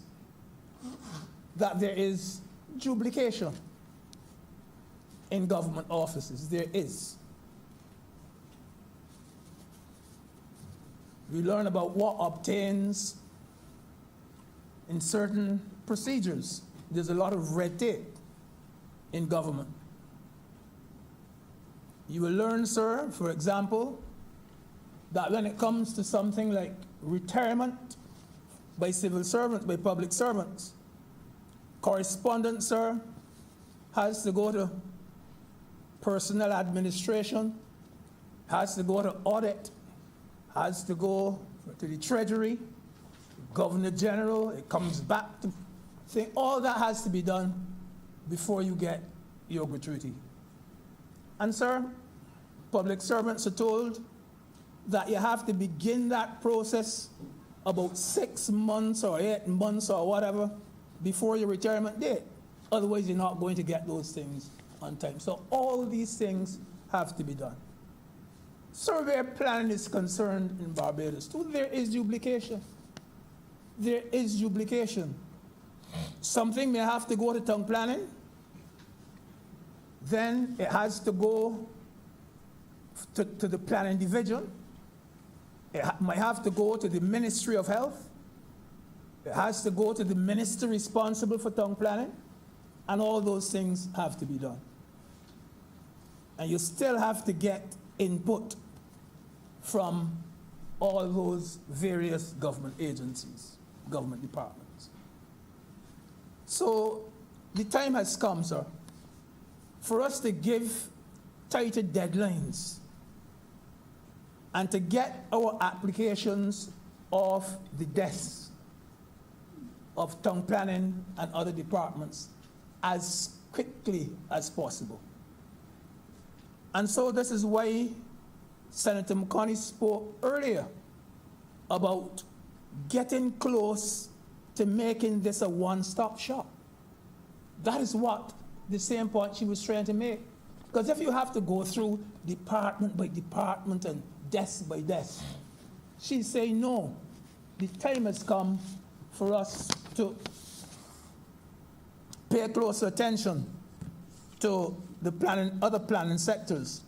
that there is duplication in government offices. There is. We learn about what obtains in certain procedures. There's a lot of red tape in government. You will learn, sir, for example, that when it comes to something like retirement by civil servants, by public servants, correspondence, sir, has to go to personnel administration, has to go to audit, has to go to the Treasury, Governor General, it comes back to thing. All that has to be done before you get your gratuity. And sir, public servants are told that you have to begin that process about 6 months or 8 months or whatever before your retirement date. Otherwise, you're not going to get those things on time. So all these things have to be done. Survey planning is concerned in Barbados too. There is duplication. There is duplication. Something may have to go to town planning, then it has to go to the planning division. It might have to go to the Ministry of Health. It has to go to the minister responsible for town planning, and all those things have to be done. And you still have to get input from all those various government agencies, government departments. So the time has come, sir, for us to give tighter deadlines and to get our applications off the desks of town planning and other departments as quickly as possible. And so this is why Senator McConney spoke earlier about getting close to making this a one-stop shop. That is what the same point she was trying to make. Because if you have to go through department by department and desk by desk, she's saying no, the time has come for us to pay closer attention to the planning, other planning sectors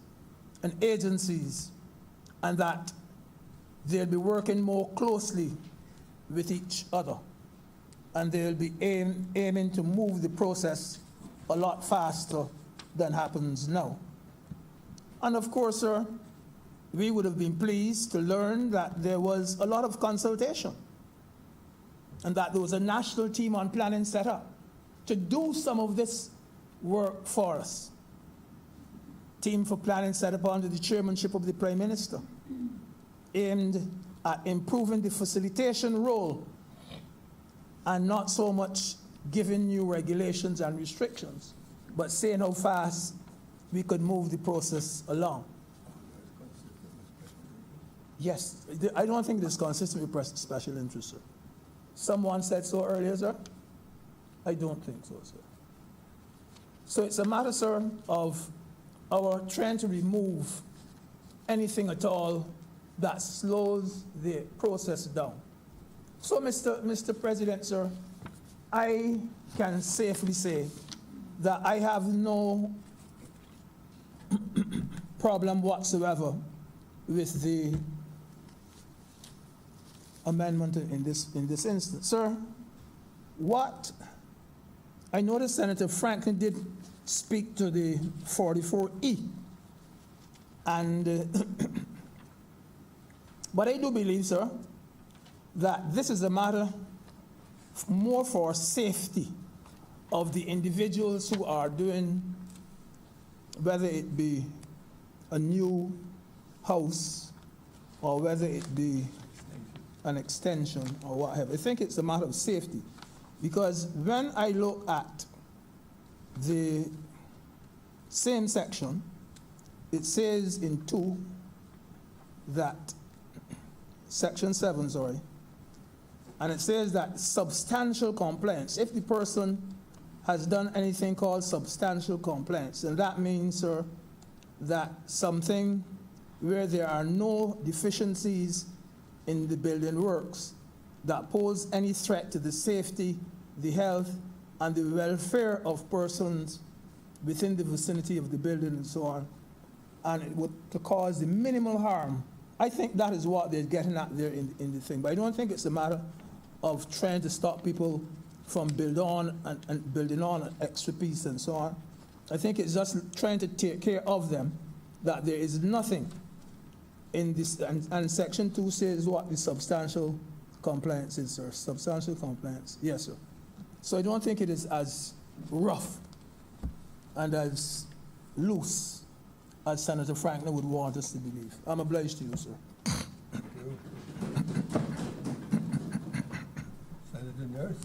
and agencies, and that they'll be working more closely with each other, and they'll be aiming to move the process a lot faster than happens now. And of course, sir, we would have been pleased to learn that there was a lot of consultation and that there was a national team on planning set up to do some of this work for us. Team for planning set up under the chairmanship of the Prime Minister, aimed at improving the facilitation role and not so much giving new regulations and restrictions, but saying how fast we could move the process along. Yes, I don't think it is consistent with special interest, sir. Someone said so earlier, sir. I don't think so, sir. So it's a matter, sir, of our trying to remove anything at all that slows the process down. So, Mr. President, sir, I can safely say that I have no problem whatsoever with the amendment in this instance. Sir, what I noticed Senator Franklin did speak to the 44E, and but I do believe, sir, that this is a matter more for safety of the individuals who are doing, whether it be a new house or whether it be an extension or whatever. I think it's a matter of safety, because when I look at the same section, it says in 2 that, section 7, sorry, and it says that substantial complaints, if the person has done anything called substantial complaints, and that means, sir, that something where there are no deficiencies in the building works that pose any threat to the safety, the health, and the welfare of persons within the vicinity of the building and so on, and it would to cause the minimal harm. I think that is what they're getting at there in the thing. But I don't think it's a matter of trying to stop people from building on an extra piece and so on. I think it's just trying to take care of them, that there is nothing in this, and section 2 says what the substantial compliance is, sir. Substantial compliance, yes, sir. So I don't think it is as rough and as loose as Senator Franklin would want us to believe. I'm obliged to you, sir. Thank you. Senator Nurse.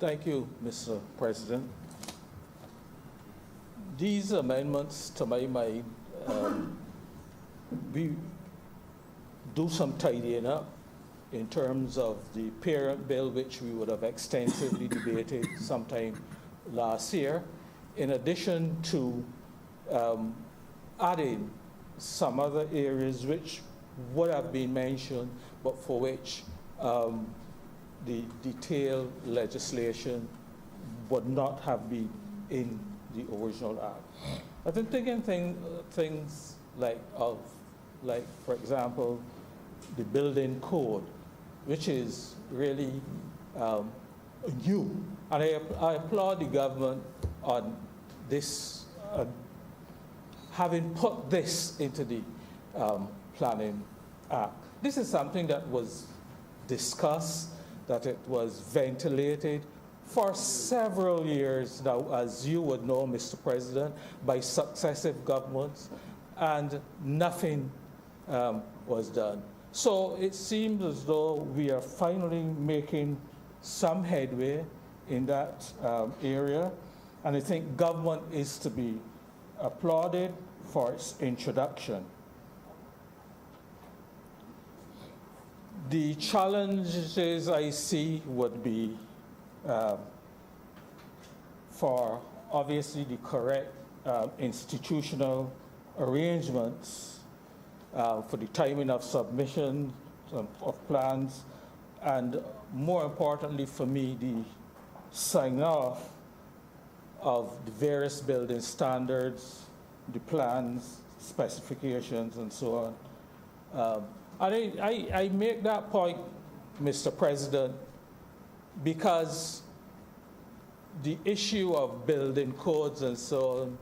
Thank you, Mr. President. These amendments, to my mind, we do some tidying up in terms of the parent bill, which we would have extensively debated sometime last year, in addition to adding some other areas which would have been mentioned, but for which the detailed legislation would not have been in the original act. I've been thinking things like, for example, the building code, which is really new. And I applaud the government on this, having put this into the planning act. This is something that was discussed, that it was ventilated for several years now, as you would know, Mr. President, by successive governments, and nothing was done. So it seems as though we are finally making some headway in that area, and I think government is to be applauded for its introduction. The challenges I see would be for obviously the correct institutional arrangements for the timing of submission of plans, and more importantly for me, the sign off of the various building standards, the plans, specifications, and so on. And I make that point, Mr. President, because the issue of building codes and so on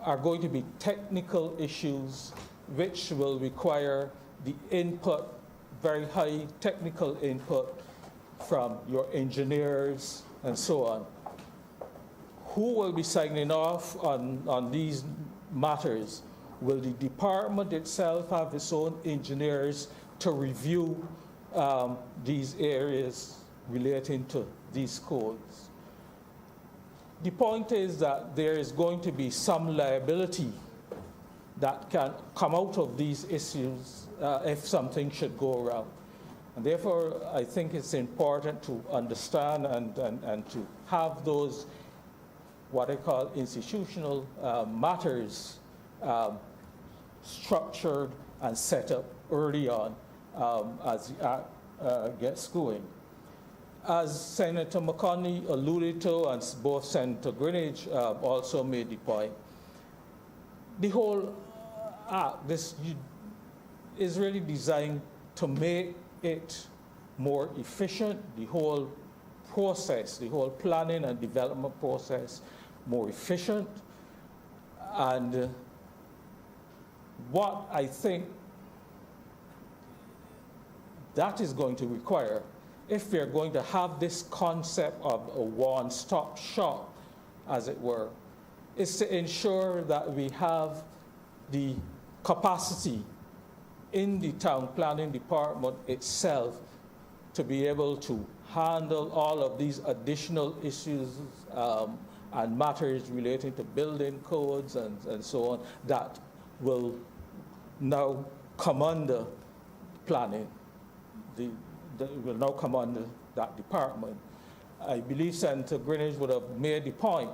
are going to be technical issues which will require the input, very high technical input from your engineers and so on. Who will be signing off on these matters? Will the department itself have its own engineers to review these areas relating to these codes? The point is that there is going to be some liability that can come out of these issues if something should go wrong. And therefore, I think it's important to understand and to have those, what I call institutional matters, structured and set up early on as the act gets going. As Senator McConney alluded to, and both Senator Greenidge also made the point, the whole act is really designed to make it more efficient, the whole process, the whole planning and development process more efficient. And what I think that is going to require, if we're going to have this concept of a one-stop shop, as it were, is to ensure that we have the capacity in the town planning department itself to be able to handle all of these additional issues and matters relating to building codes and so on that will now come under planning, will now come under that department. I believe Senator Greenidge would have made the point,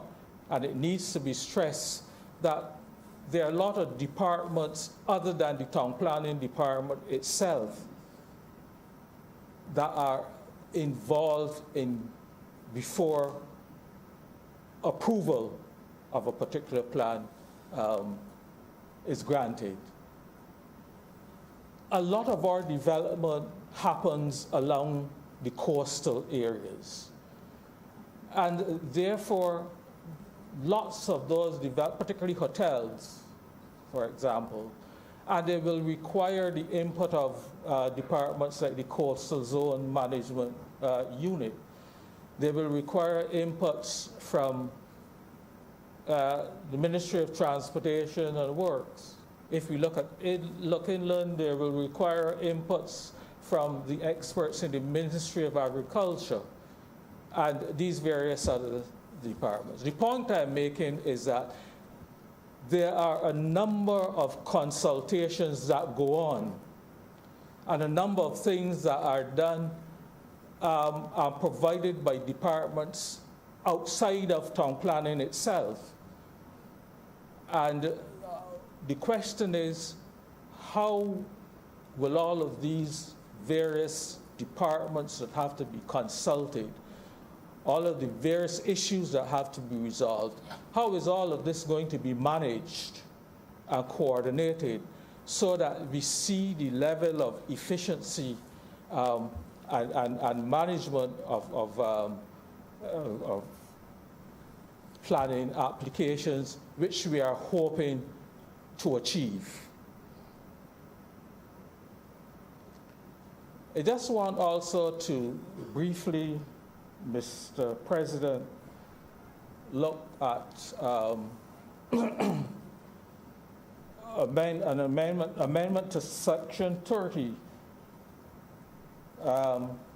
and it needs to be stressed, that there are a lot of departments other than the town planning department itself that are involved in before approval of a particular plan is granted. A lot of our development happens along the coastal areas. And therefore, lots of those, particularly hotels, for example, and they will require the input of departments like the Coastal Zone Management Unit. They will require inputs from the Ministry of Transportation and Works. If we look inland, they will require inputs from the experts in the Ministry of Agriculture. and these various other departments. The point I'm making is that there are a number of consultations that go on, and a number of things that are done are provided by departments outside of town planning itself. And the question is, how will all of these various departments that have to be consulted, all of the various issues that have to be resolved, how is all of this going to be managed and coordinated so that we see the level of efficiency and management of planning applications, which we are hoping to achieve. I just want also to briefly, Mr. President, look at an amendment to Section 30,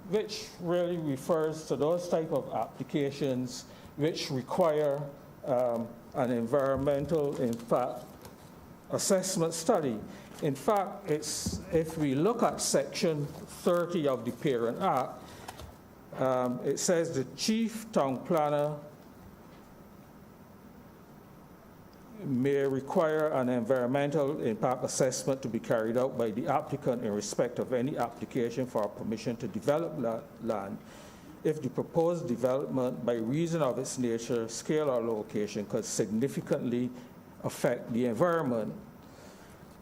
which really refers to those type of applications which require an environmental impact assessment study. In fact, if we look at Section 30 of the Parent Act, it says the chief town planner may require an environmental impact assessment to be carried out by the applicant in respect of any application for permission to develop land if the proposed development, by reason of its nature, scale, or location, could significantly affect the environment.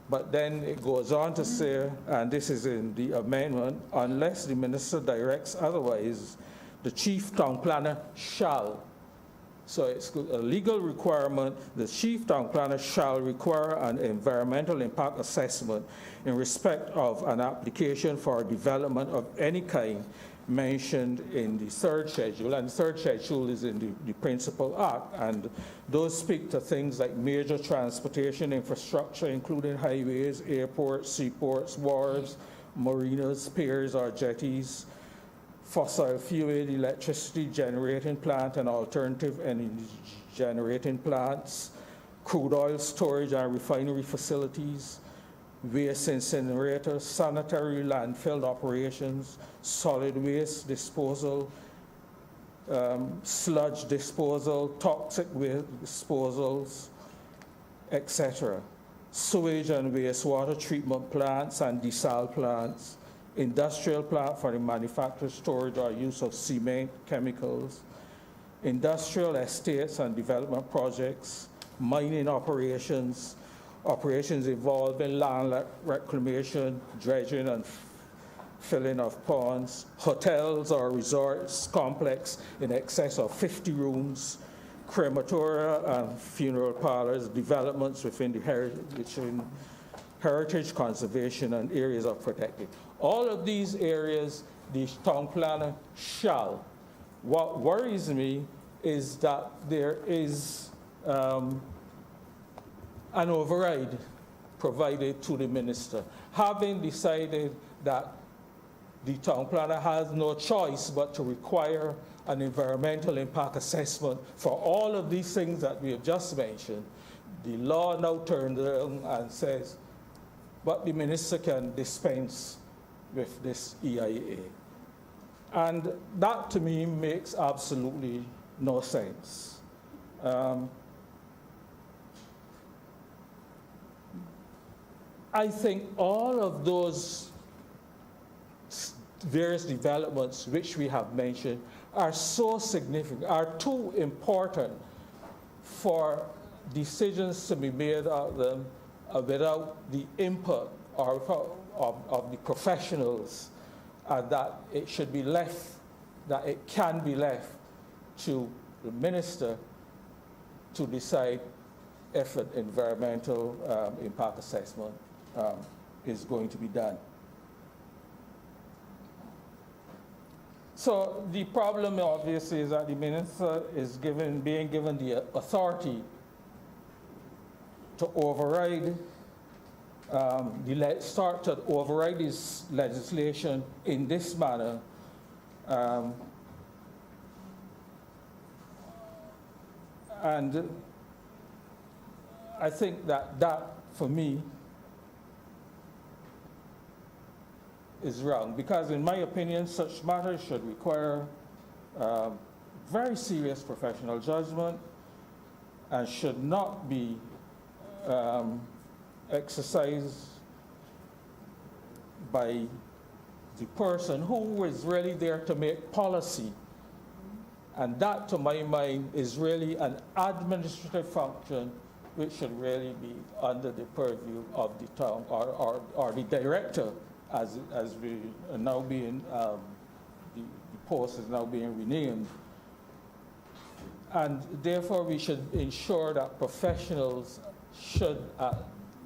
But then it goes on to say, and this is in the amendment, unless the minister directs otherwise, the chief town planner shall. So it's a legal requirement. The chief town planner shall require an environmental impact assessment in respect of an application for development of any kind mentioned in the third schedule, and the third schedule is in the principal act, and those speak to things like major transportation infrastructure, including highways, airports, seaports, wharves, marinas, piers or jetties, fossil fuel, electricity generating plant and alternative energy generating plants, crude oil storage and refinery facilities, waste incinerators, sanitary landfill operations, solid waste disposal, sludge disposal, toxic waste disposals, etc. Sewage and wastewater treatment plants and desal plants, industrial plant for the manufacture, storage, or use of cement, chemicals, industrial estates and development projects, mining operations, operations involving land reclamation, dredging and filling of ponds, hotels or resorts complex in excess of 50 rooms, crematoria and funeral parlors, developments within the heritage conservation and areas of protected. All of these areas, the town planner shall. What worries me is that there is an override provided to the minister, having decided that the town planner has no choice but to require an environmental impact assessment for all of these things that we have just mentioned. The law now turns around and says, but the minister can dispense with this EIA. And that to me makes absolutely no sense. I think all of those various developments which we have mentioned are so significant, are too important for decisions to be made of them without the input of the professionals, that it should be left, that it can be left to the minister to decide if an environmental impact assessment is going to be done. So the problem obviously is that the minister is being given the authority to override, start to override this legislation in this manner And I think that, for me, is wrong, because in my opinion, such matters should require very serious professional judgment and should not be exercised by the person who is really there to make policy. And that, to my mind, is really an administrative function which should really be under the purview of the town or the director, as we are now being, the post is now being renamed. And therefore, we should ensure that professionals should at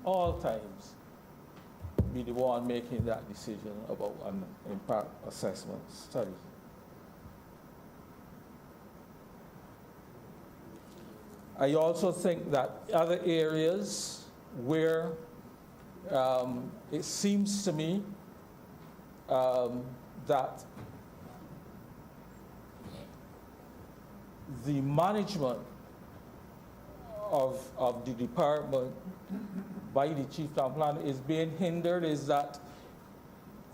all times be the one making that decision about an impact assessment study. I also think that other areas where it seems to me that the management of the department by the chief town planner is being hindered is that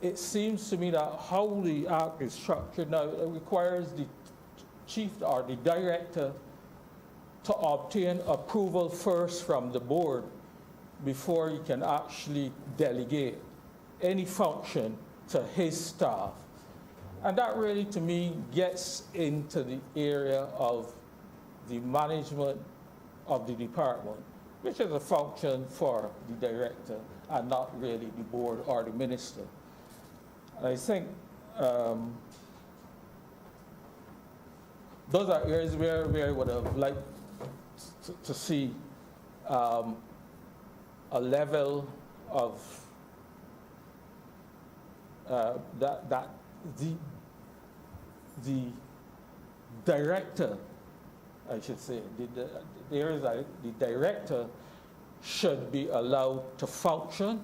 it seems to me that how the act is structured now, it requires the chief or the director to obtain approval first from the board before he can actually delegate any function to his staff. And that really, to me, gets into the area of the management of the department, which is a function for the director and not really the board or the minister. And I think those are areas where I would have liked to see a level of that the director, I should say, the areas that the director should be allowed to function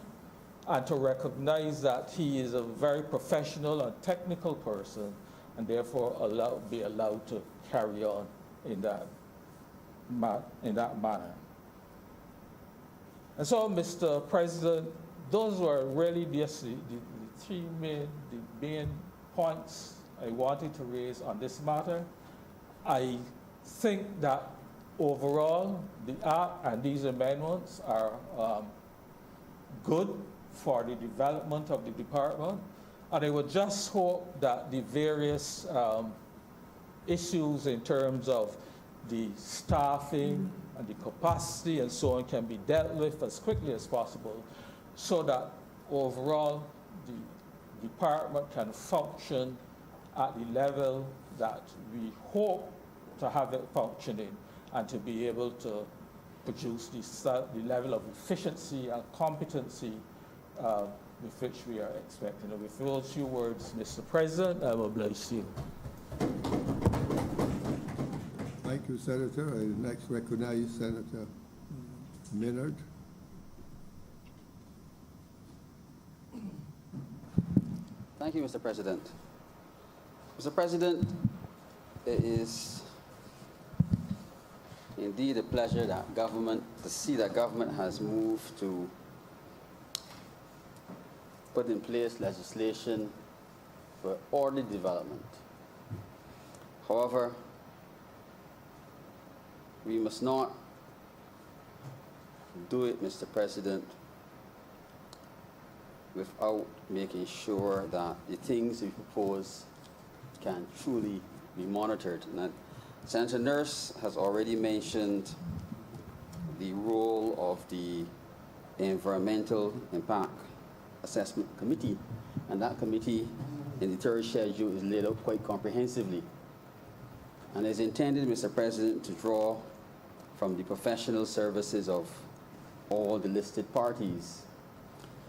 and to recognize that he is a very professional and technical person, and therefore be allowed to carry on in that manner. And so, Mr. President, those were really just the three main points I wanted to raise on this matter. I think that overall, the act and these amendments are good for the development of the department, and I would just hope that the various issues in terms of the staffing and the capacity and so on can be dealt with as quickly as possible, so that overall the department can function at the level that we hope to have it functioning, and to be able to produce the level of efficiency and competency with which we are expecting. And with those few words, Mr. President, I will oblige you. Thank you, Senator. I next recognize Senator Minard. Thank you, Mr. President. Mr. President, it is indeed a pleasure to see that government has moved to put in place legislation for orderly development. However, we must not do it, Mr. President, without making sure that the things we propose can truly be monitored. And Senator Nurse has already mentioned the role of the Environmental Impact Assessment Committee, and that committee in the third schedule is laid out quite comprehensively, and is intended, Mr. President, to draw from the professional services of all the listed parties.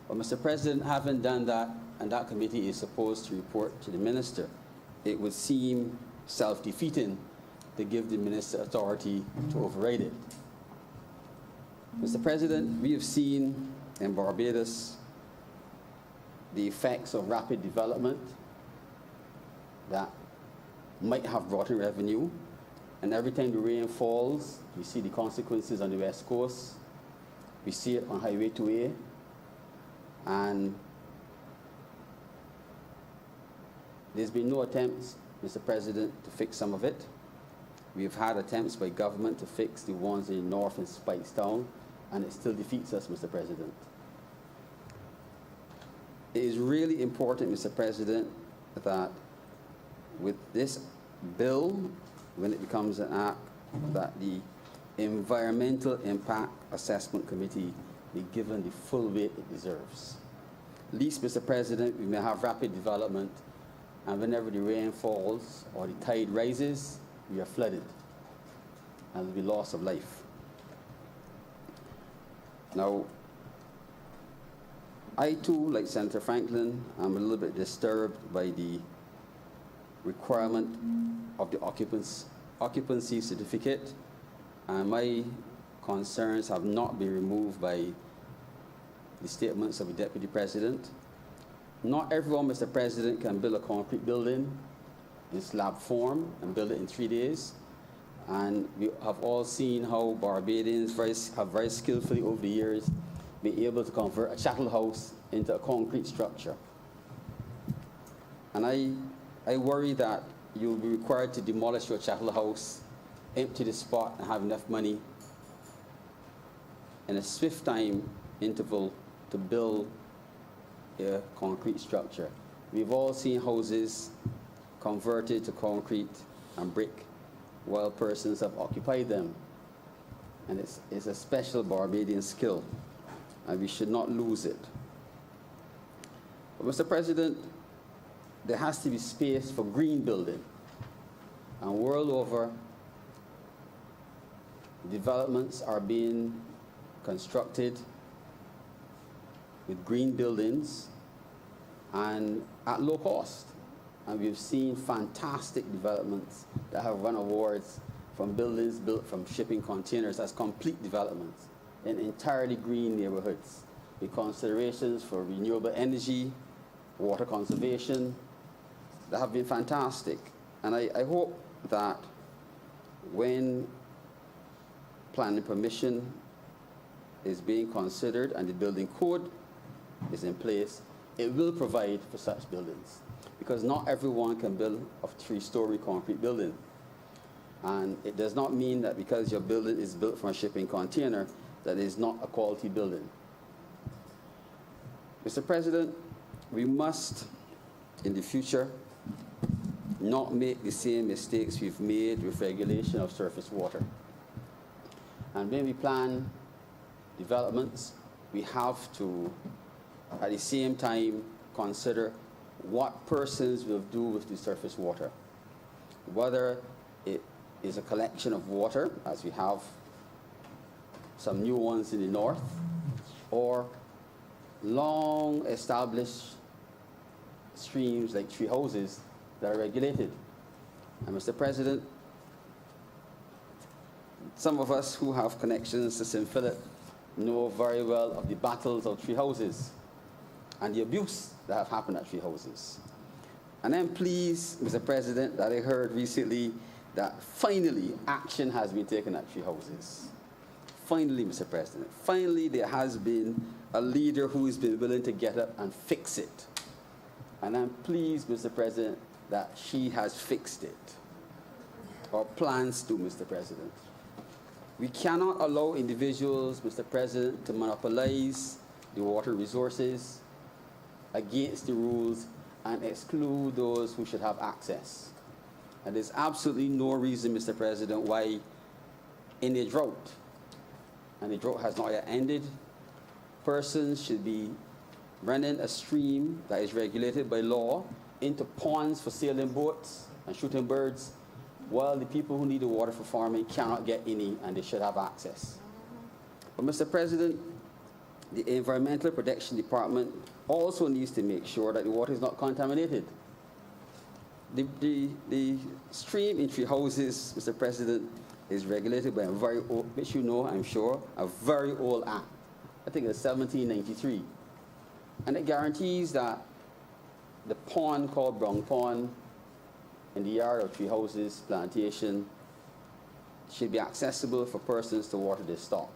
But Mr. President, having done that, and that committee is supposed to report to the minister, it would seem self-defeating to give the minister authority to override it. Mr. President, we have seen in Barbados the effects of rapid development that might have brought in revenue, And every time the rain falls, we see the consequences on the West Coast. We see it on Highway 2A. And there's been no attempts, Mr. President, to fix some of it. We've had attempts by government to fix the ones in the north in Spikestown, and it still defeats us, Mr. President. It is really important, Mr. President, that with this bill, when it becomes an act, that the Environmental Impact Assessment Committee be given the full weight it deserves. At least, Mr. President, we may have rapid development, and whenever the rain falls or the tide rises, we are flooded, and there will be loss of life. Now, I too, like Senator Franklin, am a little bit disturbed by the requirement of the occupancy certificate, and my concerns have not been removed by the statements of the Deputy President. Not everyone, Mr. President, can build a concrete building in slab form and build it in 3 days. And we have all seen how Barbadians have very skillfully over the years been able to convert a chattel house into a concrete structure. And I worry that you'll be required to demolish your chattel house, empty the spot, and have enough money in a swift time interval to build a concrete structure. We've all seen houses converted to concrete and brick while persons have occupied them. And it's a special Barbadian skill, and we should not lose it. But Mr. President, there has to be space for green building. And world over, developments are being constructed with green buildings and at low cost. And we've seen fantastic developments that have won awards from buildings built from shipping containers as complete developments in entirely green neighborhoods with considerations for renewable energy, water conservation, that have been fantastic. And I hope that when planning permission is being considered and the building code is in place, it will provide for such buildings. Because not everyone can build a 3-story concrete building. And it does not mean that because your building is built from a shipping container, that it is not a quality building. Mr. President, we must, in the future, not make the same mistakes we've made with regulation of surface water. And when we plan developments, we have to, at the same time, consider what persons will do with the surface water. Whether it is a collection of water, as we have some new ones in the north, or long established streams like tree houses that are regulated. And Mr. President, some of us who have connections to St. Philip know very well of the battles of tree houses and the abuse that have happened at tree houses. And I'm pleased, Mr. President, that I heard recently that finally action has been taken at tree houses. Finally, Mr. President, finally there has been a leader who has been willing to get up and fix it. And I'm pleased, Mr. President, that she has fixed it, or plans to, Mr. President. We cannot allow individuals, Mr. President, to monopolize the water resources against the rules and exclude those who should have access. And there's absolutely no reason, Mr. President, why in a drought, and the drought has not yet ended, persons should be running a stream that is regulated by law into ponds for sailing boats and shooting birds, while the people who need the water for farming cannot get any, and they should have access. But Mr. President, the Environmental Protection Department also needs to make sure that the water is not contaminated. The stream in tree houses, Mr. President, is regulated by a very old, which you know, I'm sure, a very old act. I think it's 1793. And it guarantees that the pond called Brown Pond in the yard of tree houses plantation should be accessible for persons to water their stock.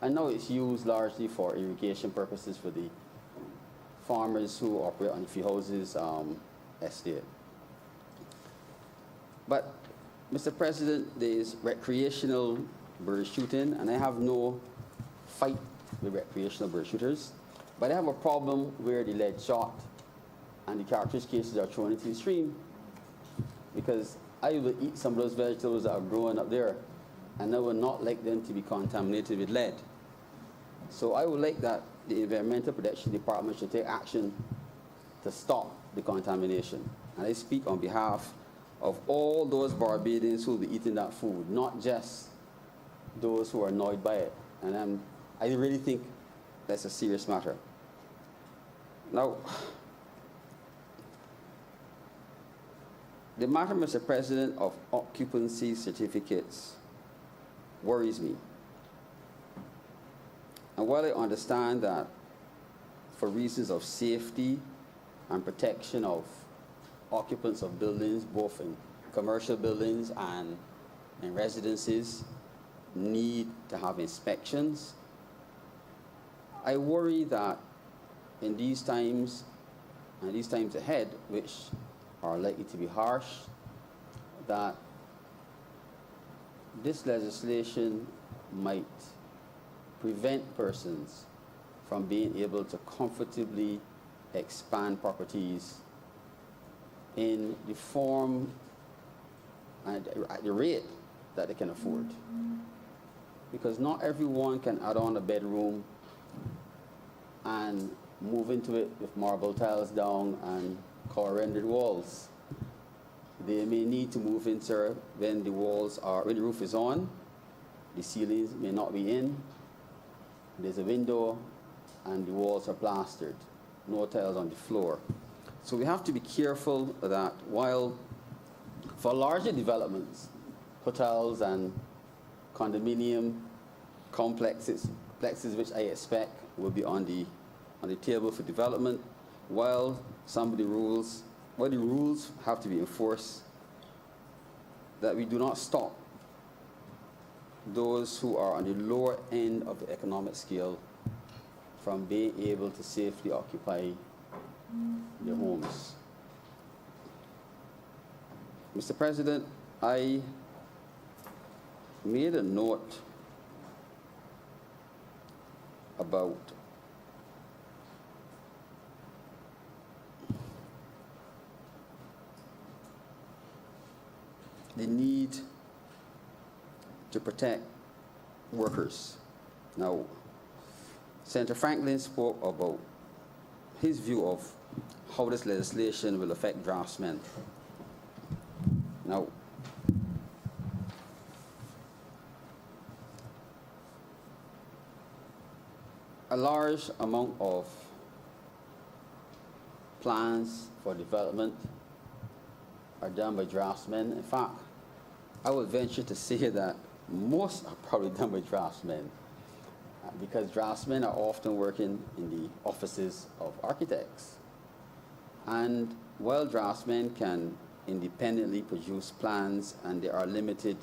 I know it's used largely for irrigation purposes for the farmers who operate on the free houses estate. But, Mr. President, there is recreational bird shooting, and I have no fight with recreational bird shooters, but I have a problem where the lead shot and the cartridge cases are thrown into the stream, because I will eat some of those vegetables that are growing up there, and I would not like them to be contaminated with lead. So I would like that the Environmental Protection Department should take action to stop the contamination. And I speak on behalf of all those Barbadians who will be eating that food, not just those who are annoyed by it. And I really think that's a serious matter. Now, the matter, Mr. President, of occupancy certificates worries me. And while I understand that for reasons of safety and protection of occupants of buildings, both in commercial buildings and in residences, need to have inspections, I worry that in these times and these times ahead, which are likely to be harsh, that this legislation might prevent persons from being able to comfortably expand properties in the form and at the rate that they can afford. Because not everyone can add on a bedroom and move into it with marble tiles down and color rendered walls. They may need to move into when the roof is on, the ceilings may not be in, there's a window, and the walls are plastered, no tiles on the floor. So we have to be careful that while for larger developments, hotels and condominium complexes which I expect will be on the table for development, while the rules have to be enforced, that we do not stop those who are on the lower end of the economic scale from being able to safely occupy their homes. Mr. President, I made a note about the need to protect workers. Now, Senator Franklin spoke about his view of how this legislation will affect draftsmen. Now, a large amount of plans for development are done by draftsmen. In fact, I would venture to say that most are probably done by draftsmen, because draftsmen are often working in the offices of architects. And while draftsmen can independently produce plans and they are limited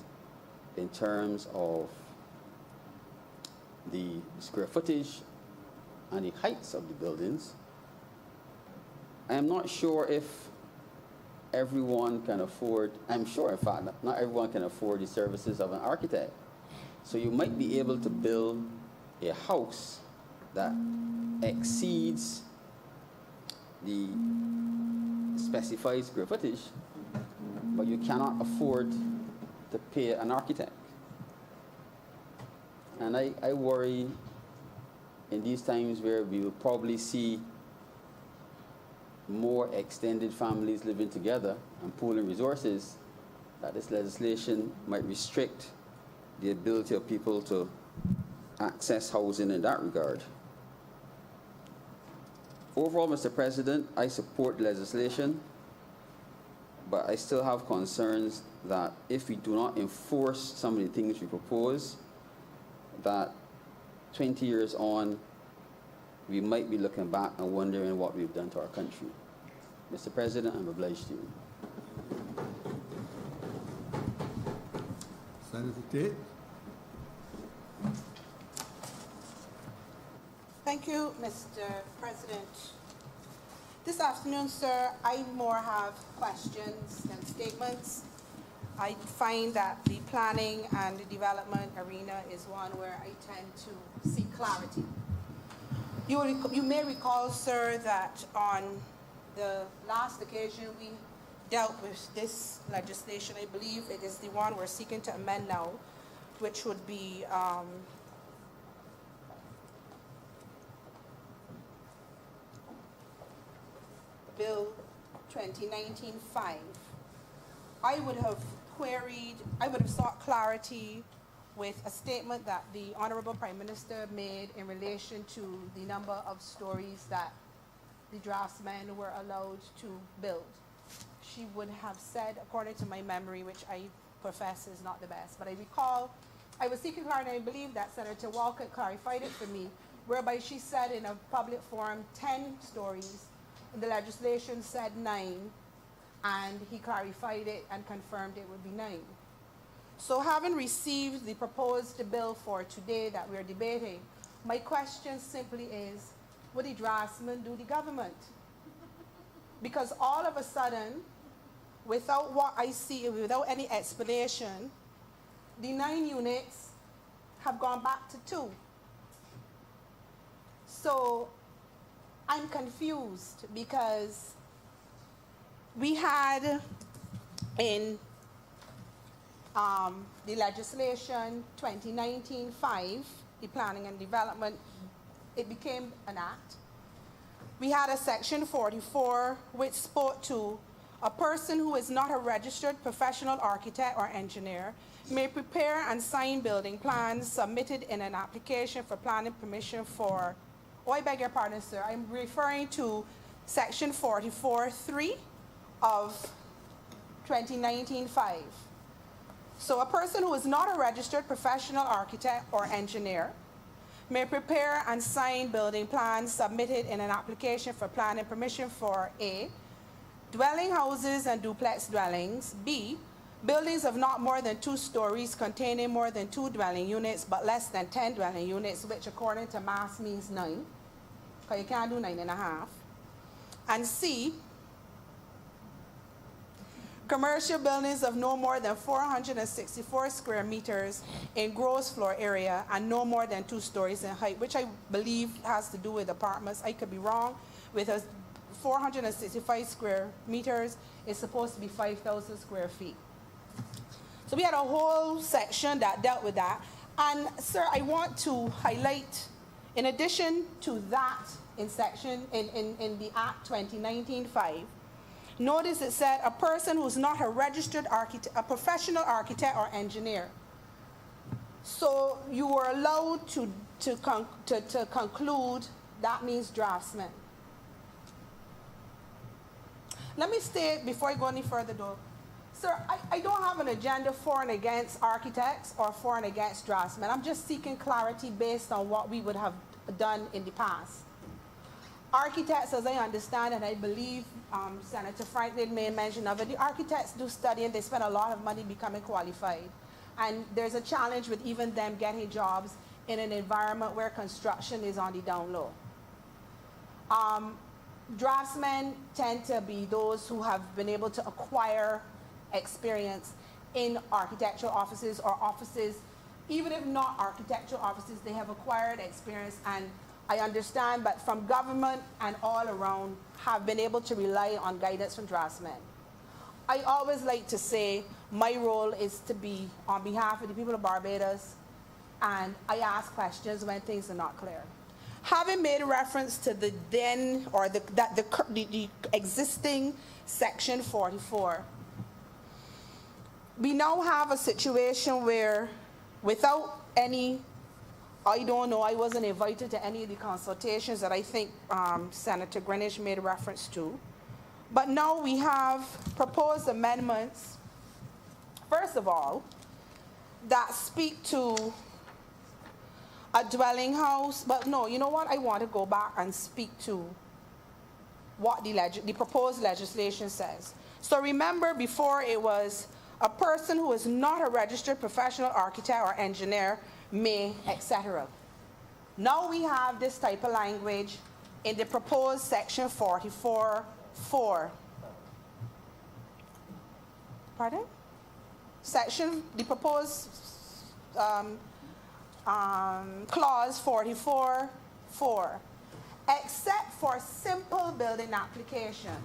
in terms of the square footage and the heights of the buildings, I am not sure if everyone can afford, I'm sure in fact not everyone can afford the services of an architect. So you might be able to build a house that exceeds the specified square footage, but you cannot afford to pay an architect. And I worry in these times where we will probably see more extended families living together and pooling resources, that this legislation might restrict the ability of people to access housing in that regard. Overall, Mr. President, I support legislation, but I still have concerns that if we do not enforce some of the things we propose, that 20 years on, we might be looking back and wondering what we've done to our country. Mr. President, I'm obliged to you. Senator Tate? Thank you, Mr. President. This afternoon, sir, I more have questions than statements. I find that the planning and the development arena is one where I tend to seek clarity. You may recall, sir, that on the last occasion we dealt with this legislation, I believe it is the one we're seeking to amend now, which would be Bill 2019-5. I would have sought clarity with a statement that the Honourable Prime Minister made in relation to the number of stories that the draftsmen were allowed to build. She would have said, according to my memory, which I profess is not the best, but I recall I was seeking clarity, and I believe that Senator Walcott clarified it for me, whereby she said in a public forum 10 stories. The legislation said 9, and he clarified it and confirmed it would be 9. So having received the proposed bill for today that we're debating, my question simply is, would the draftsman do the government? Because all of a sudden, without what I see, without any explanation, the 9 units have gone back to 2. So I'm confused because we had in the legislation 2019-5, the planning and development, it became an act. We had a section 44 which spoke to a person who is not a registered professional architect or engineer may prepare and sign building plans submitted in an application for planning permission for, oh, I beg your pardon, sir, I'm referring to section 44.3 of 2019-5. So a person who is not a registered professional architect or engineer may prepare and sign building plans submitted in an application for planning permission for A, dwelling houses and duplex dwellings, B, buildings of not more than 2 stories containing more than 2 dwelling units but less than 10 dwelling units, which according to mass means 9, because you can't do 9.5, and C, commercial buildings of no more than 464 square meters in gross floor area and no more than 2 stories in height, which I believe has to do with apartments. I could be wrong. With a 465 square meters, it's supposed to be 5,000 square feet. So we had a whole section that dealt with that. And sir, I want to highlight, in addition to that in section, in the Act 2019-5, notice it said a person who's not a registered architect, a professional architect or engineer. So you were allowed to conclude that means draftsman. Let me state before I go any further though, sir, I don't have an agenda for and against architects or for and against draftsmen. I'm just seeking clarity based on what we would have done in the past. Architects, as I understand and I believe Senator Franklin made mention of it, the architects do study and they spend a lot of money becoming qualified. And there's a challenge with even them getting jobs in an environment where construction is on the down low. Draftsmen tend to be those who have been able to acquire experience in architectural offices or offices, even if not architectural offices, they have acquired experience, and I understand, but from government and all around have been able to rely on guidance from draftsmen. I always like to say my role is to be on behalf of the people of Barbados, and I ask questions when things are not clear. Having made reference to the then, or the existing section 44, we now have a situation where without any, I don't know, I wasn't invited to any of the consultations that I think Senator Greenwich made reference to. But now we have proposed amendments, first of all, that speak to a dwelling house. But no, you know what? I want to go back and speak to what the proposed legislation says. So remember, before it was a person who is not a registered professional architect or engineer may, etc. Now we have this type of language in the proposed section 44(4). Pardon? The proposed clause 44(4), except for simple building application.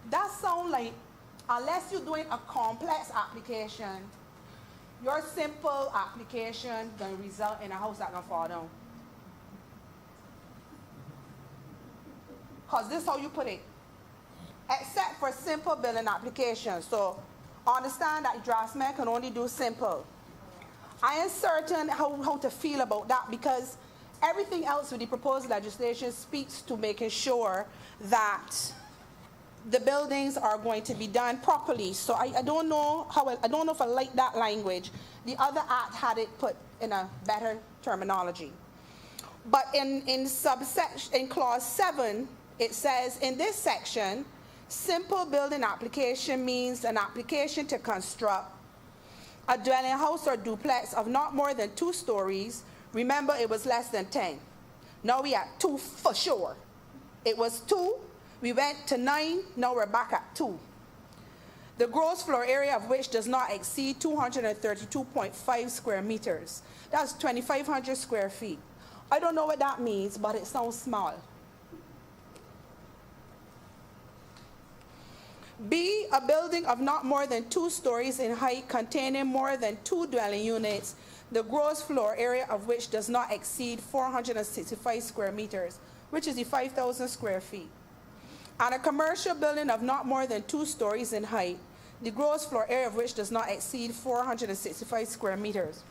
That sounds like, unless you're doing a complex application, your simple application gonna result in a house that gonna fall down. Cause this is how you put it. Except for simple building application. So understand that draftsman can only do simple. I am certain how to feel about that, because everything else with the proposed legislation speaks to making sure that the buildings are going to be done properly. So I don't know I don't know if I like that language. The other act had it put in a better terminology. But in clause 7, it says, in this section, simple building application means an application to construct a dwelling house or duplex of not more than 2 stories. Remember, it was less than 10. Now we at 2 for sure. It was 2. We went to 9, now we're back at 2. The gross floor area of which does not exceed 232.5 square meters. That's 2,500 square feet. I don't know what that means, but it sounds small. B, a building of not more than 2 stories in height containing more than 2 dwelling units, the gross floor area of which does not exceed 465 square meters, which is the 5,000 square feet. And a commercial building of not more than 2 stories in height, the gross floor area of which does not exceed 465 square meters.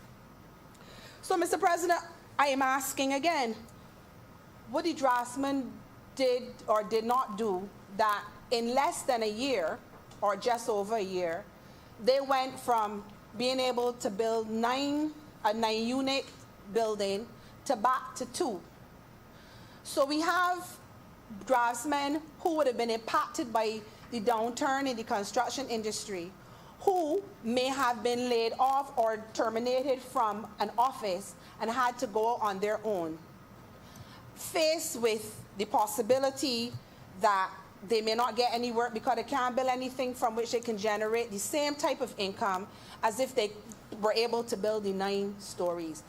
So, Mr. President, I am asking again, what the draftsman did or did not do that in less than a year, or just over a year, they went from being able to build a 9-unit building to back to 2. So we have draftsmen who would have been impacted by the downturn in the construction industry, who may have been laid off or terminated from an office and had to go on their own, faced with the possibility that they may not get any work because they can't build anything from which they can generate the same type of income as if they were able to build the 9 stories.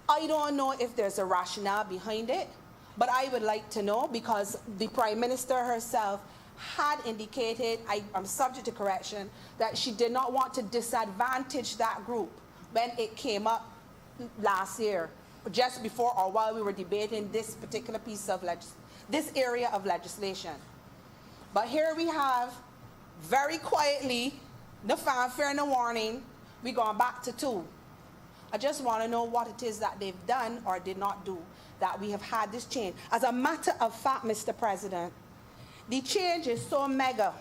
I don't know if there's a rationale behind it, but I would like to know, because the Prime Minister herself had indicated, I'm subject to correction, that she did not want to disadvantage that group when it came up last year, just before or while we were debating this particular piece of this area of legislation. But here we have, very quietly, no fanfare, no warning, we're going back to 2. I just want to know what it is that they've done or did not do that we have had this change. As a matter of fact, Mr. President, the change is so mega,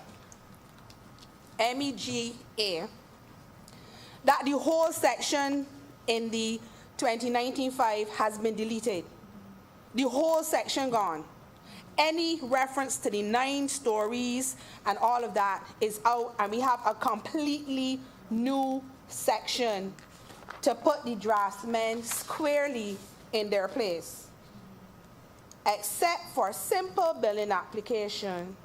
MEGA, that the whole section in the 2019-5 has been deleted. The whole section gone. Any reference to the 9 stories and all of that is out, and we have a completely new section to put the draftsmen squarely in their place. Except for simple building application,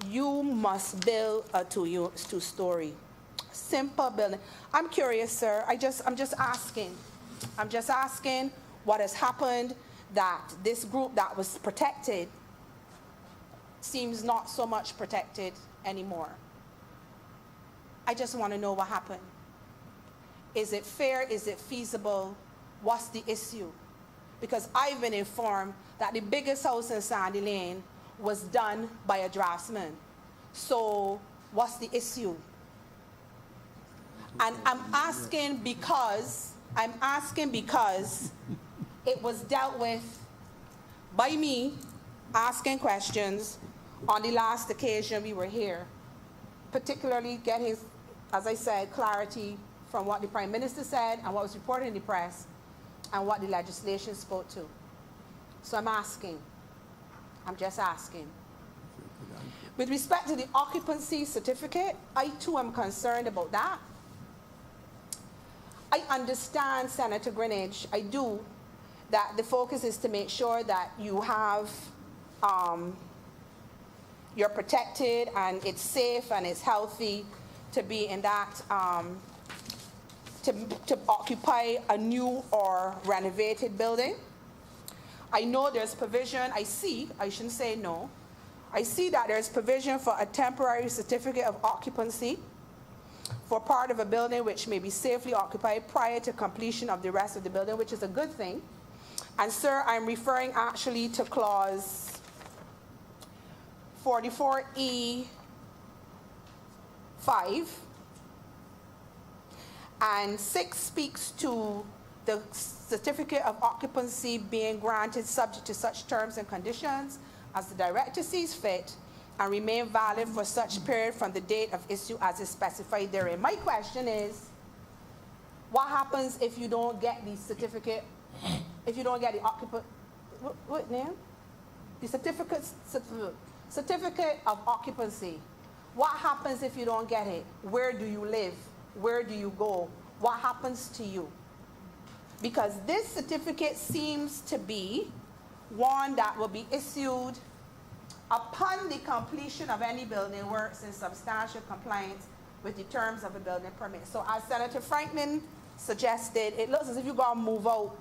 you must build a 2-story. Simple building. I'm curious, sir. I'm just asking. I'm just asking what has happened, that this group that was protected seems not so much protected anymore. I just want to know what happened. Is it fair? Is it feasible? What's the issue? Because I've been informed that the biggest house in Sandy Lane was done by a draftsman. So what's the issue? And I'm asking because it was dealt with by me asking questions on the last occasion we were here, particularly getting, as I said, clarity from what the Prime Minister said and what was reported in the press and what the legislation spoke to. So I'm just asking. With respect to the occupancy certificate, I too am concerned about that. I understand, Senator Greenidge, I do, that the focus is to make sure that you have, you're protected and it's safe and it's healthy to be in that, to occupy a new or renovated building. I know there's provision, I shouldn't say no, I see that there's provision for a temporary certificate of occupancy for part of a building which may be safely occupied prior to completion of the rest of the building, which is a good thing. And sir, I'm referring actually to clause 44E5, and 6 speaks to the certificate of occupancy being granted subject to such terms and conditions as the director sees fit and remain valid for such period from the date of issue as is specified therein. My question is, what happens if you don't get the certificate, if you don't get the what name? The certificate of occupancy. What happens if you don't get it? Where do you live? Where do you go? What happens to you? Because this certificate seems to be one that will be issued upon the completion of any building works in substantial compliance with the terms of a building permit. So as Senator Franklin suggested, it looks as if you're going to move out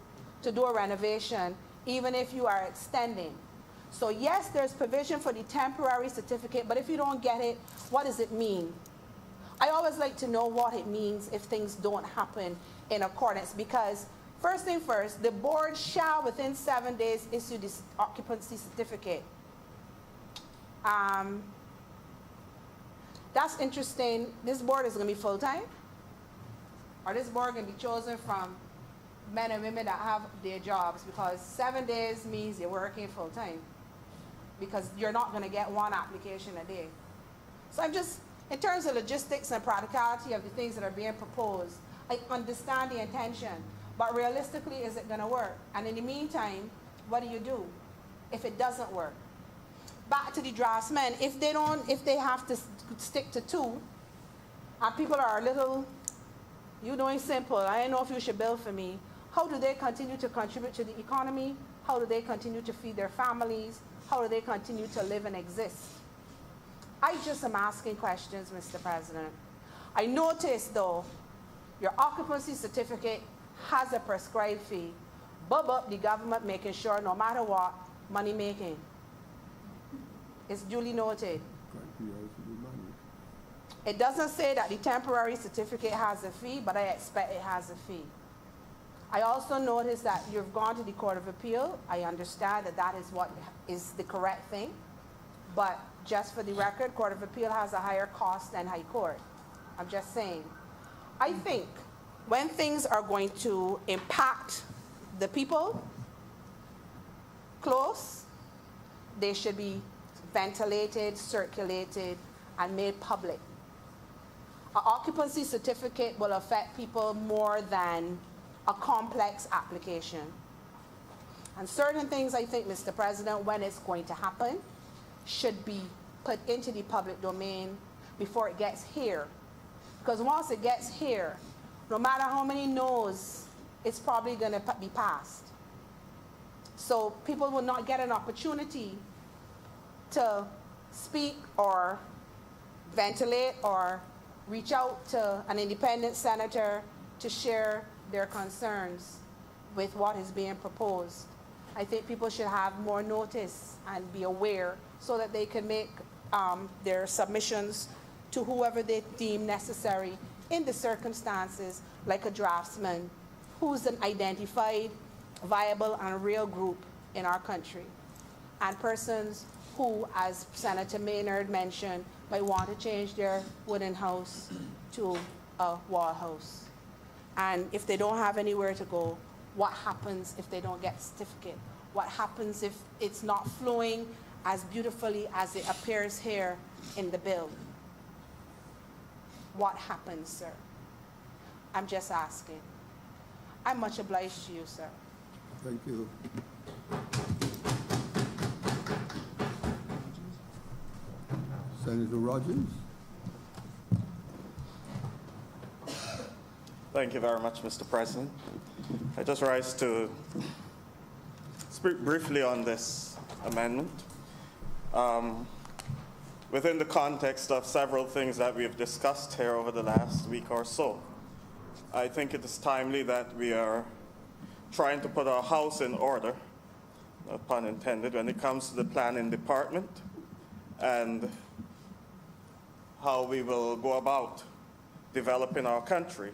to do a renovation, even if you are extending. So yes, there's provision for the temporary certificate, but if you don't get it, what does it mean? I always like to know what it means if things don't happen in accordance, because first thing first, the board shall within 7 days issue this occupancy certificate. That's interesting. This board is going to be full-time? Or this board going to be chosen from men and women that have their jobs? Because 7 days means you're working full-time. Because you're not going to get one application a day. So I'm just, in terms of logistics and practicality of the things that are being proposed, I understand the intention. But realistically, is it going to work? And in the meantime, what do you do if it doesn't work? Back to the draftsman, if they have to stick to 2, and people are a little, you doing simple, I don't know if you should bill for me, how do they continue to contribute to the economy? How do they continue to feed their families? How do they continue to live and exist? I just am asking questions, Mr. President. I noticed, though, your occupancy certificate has a prescribed fee. But the government making sure no matter what, money making. It's duly noted. It doesn't say that the temporary certificate has a fee, but I expect it has a fee. I also noticed that you've gone to the Court of Appeal. I understand that that is what is the correct thing. But just for the record, Court of Appeal has a higher cost than High Court. I'm just saying. I think when things are going to impact the people close, they should be ventilated, circulated, and made public. An occupancy certificate will affect people more than a complex application. And certain things, I think, Mr. President, when it's going to happen, should be put into the public domain before it gets here. Because once it gets here, no matter how many no's, it's probably going to be passed. So people will not get an opportunity to speak or ventilate or reach out to an independent senator to share their concerns with what is being proposed. I think people should have more notice and be aware so that they can make their submissions to whoever they deem necessary in the circumstances, like a draftsman who's an identified, viable, and real group in our country, and persons who, as Senator Maynard mentioned, might want to change their wooden house to a wall house. And if they don't have anywhere to go, what happens if they don't get a certificate? What happens if it's not flowing as beautifully as it appears here in the bill? What happens, sir? I'm just asking. I'm much obliged to you, sir. Thank you. Senator Rogers. Thank you very much, Mr. President. I just rise to speak briefly on this amendment. Within the context of several things that we have discussed here over the last week or so, I think it is timely that we are trying to put our house in order, no pun intended, when it comes to the planning department and how we will go about developing our country.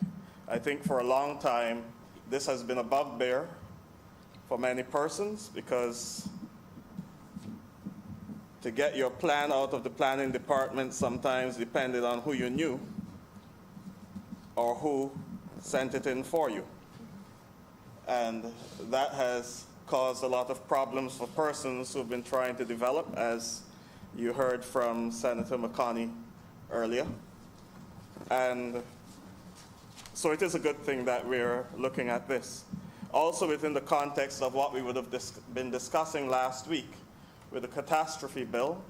I think for a long time, this has been a bugbear for many persons because to get your plan out of the planning department sometimes depended on who you knew or who sent it in for you. And that has caused a lot of problems for persons who've been trying to develop, as you heard from Senator McConney earlier. And so it is a good thing that we're looking at this. Also within the context of what we would have been discussing last week with the catastrophe bill,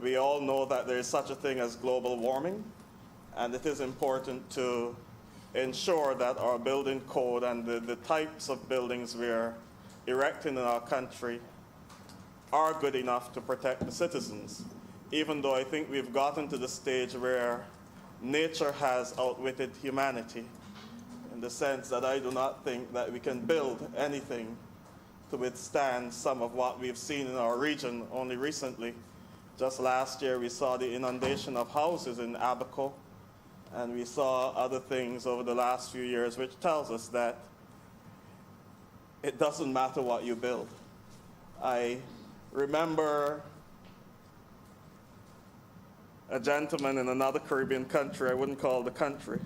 we all know that there is such a thing as global warming, and it is important to ensure that our building code and the types of buildings we are erecting in our country are good enough to protect the citizens, even though I think we've gotten to the stage where nature has outwitted humanity, in the sense that I do not think that we can build anything to withstand some of what we've seen in our region only recently. Just last year, we saw the inundation of houses in Abaco, and we saw other things over the last few years, which tells us that it doesn't matter what you build. I remember a gentleman in another Caribbean country, I wouldn't call the country.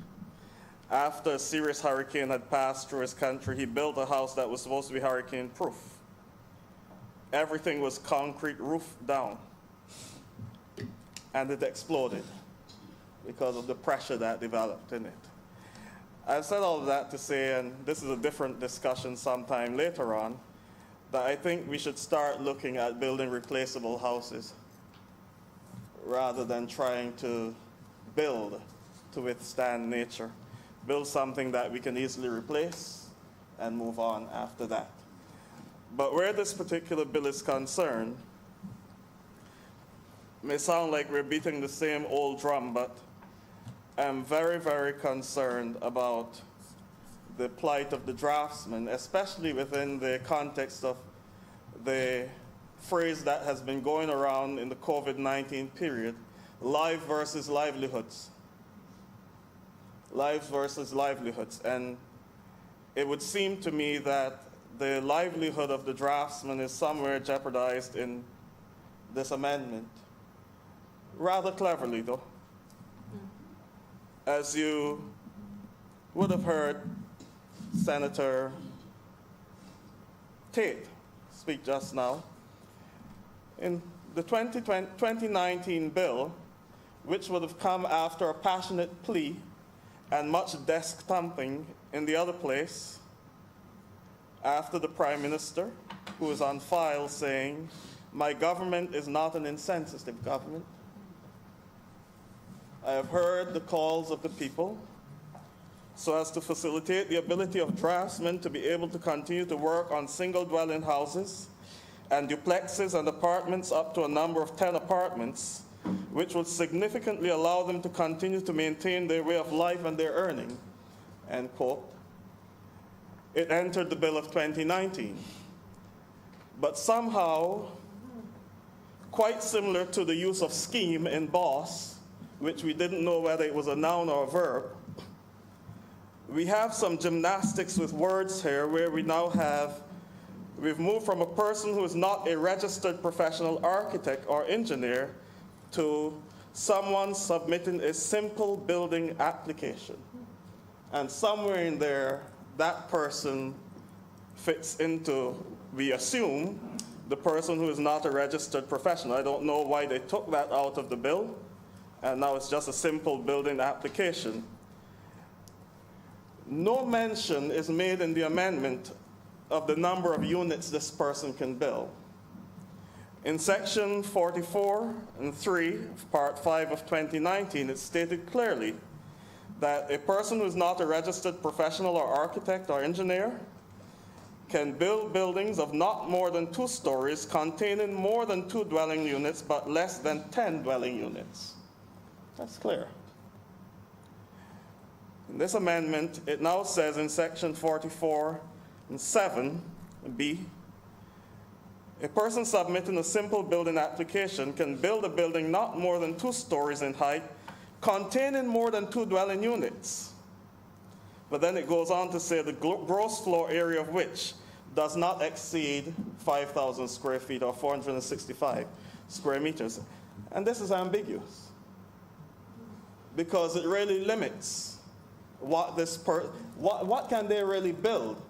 After a serious hurricane had passed through his country, he built a house that was supposed to be hurricane-proof. Everything was concrete roof down, and it exploded because of the pressure that developed in it. I've said all of that to say, and this is a different discussion sometime later on, that I think we should start looking at building replaceable houses rather than trying to build to withstand nature. Build something that we can easily replace and move on after that. But where this particular bill is concerned, it may sound like we're beating the same old drum, but I'm very, very concerned about the plight of the draftsman, especially within the context of the phrase that has been going around in the COVID-19 period, life versus livelihoods. Lives versus livelihoods. And it would seem to me that the livelihood of the draftsman is somewhere jeopardized in this amendment. Rather cleverly, though. As you would have heard Senator Tate speak just now, in the 2019 bill, which would have come after a passionate plea and much desk thumping in the other place, after the Prime Minister, who is on file saying, "My government is not an insensitive government." I have heard the calls of the people so as to facilitate the ability of draftsmen to be able to continue to work on single dwelling houses and duplexes and apartments up to a number of 10 apartments, which would significantly allow them to continue to maintain their way of life and their earning, end quote. It entered the bill of 2019. But somehow, quite similar to the use of scheme in boss, which we didn't know whether it was a noun or a verb, we have some gymnastics with words here where we've moved from a person who is not a registered professional architect or engineer to someone submitting a simple building application. And somewhere in there, that person fits into, we assume, the person who is not a registered professional. I don't know why they took that out of the bill, and now it's just a simple building application. No mention is made in the amendment of the number of units this person can build. In section 44 and 3 of part 5 of 2019, it's stated clearly that a person who is not a registered professional or architect or engineer can build buildings of not more than 2 stories containing more than 2 dwelling units but less than 10 dwelling units. That's clear. In this amendment, it now says in section 44 and 7b, a person submitting a simple building application can build a building not more than 2 stories in height containing more than 2 dwelling units. But then it goes on to say the gross floor area of which does not exceed 5,000 square feet or 465 square meters. And this is ambiguous because it really limits what what can they really build.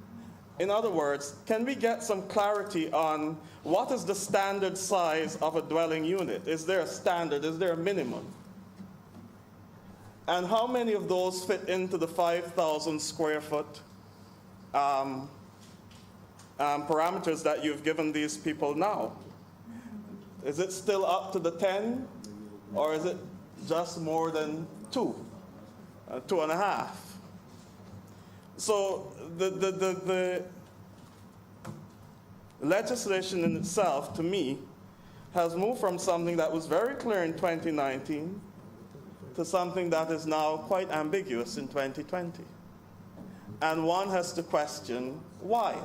In other words, can we get some clarity on what is the standard size of a dwelling unit? Is there a standard? Is there a minimum? And how many of those fit into the 5,000 square foot parameters that you've given these people now? Is it still up to the 10, or is it just more than 2, 2.5? So the legislation in itself, to me, has moved from something that was very clear in 2019 to something that is now quite ambiguous in 2020. And one has to question why.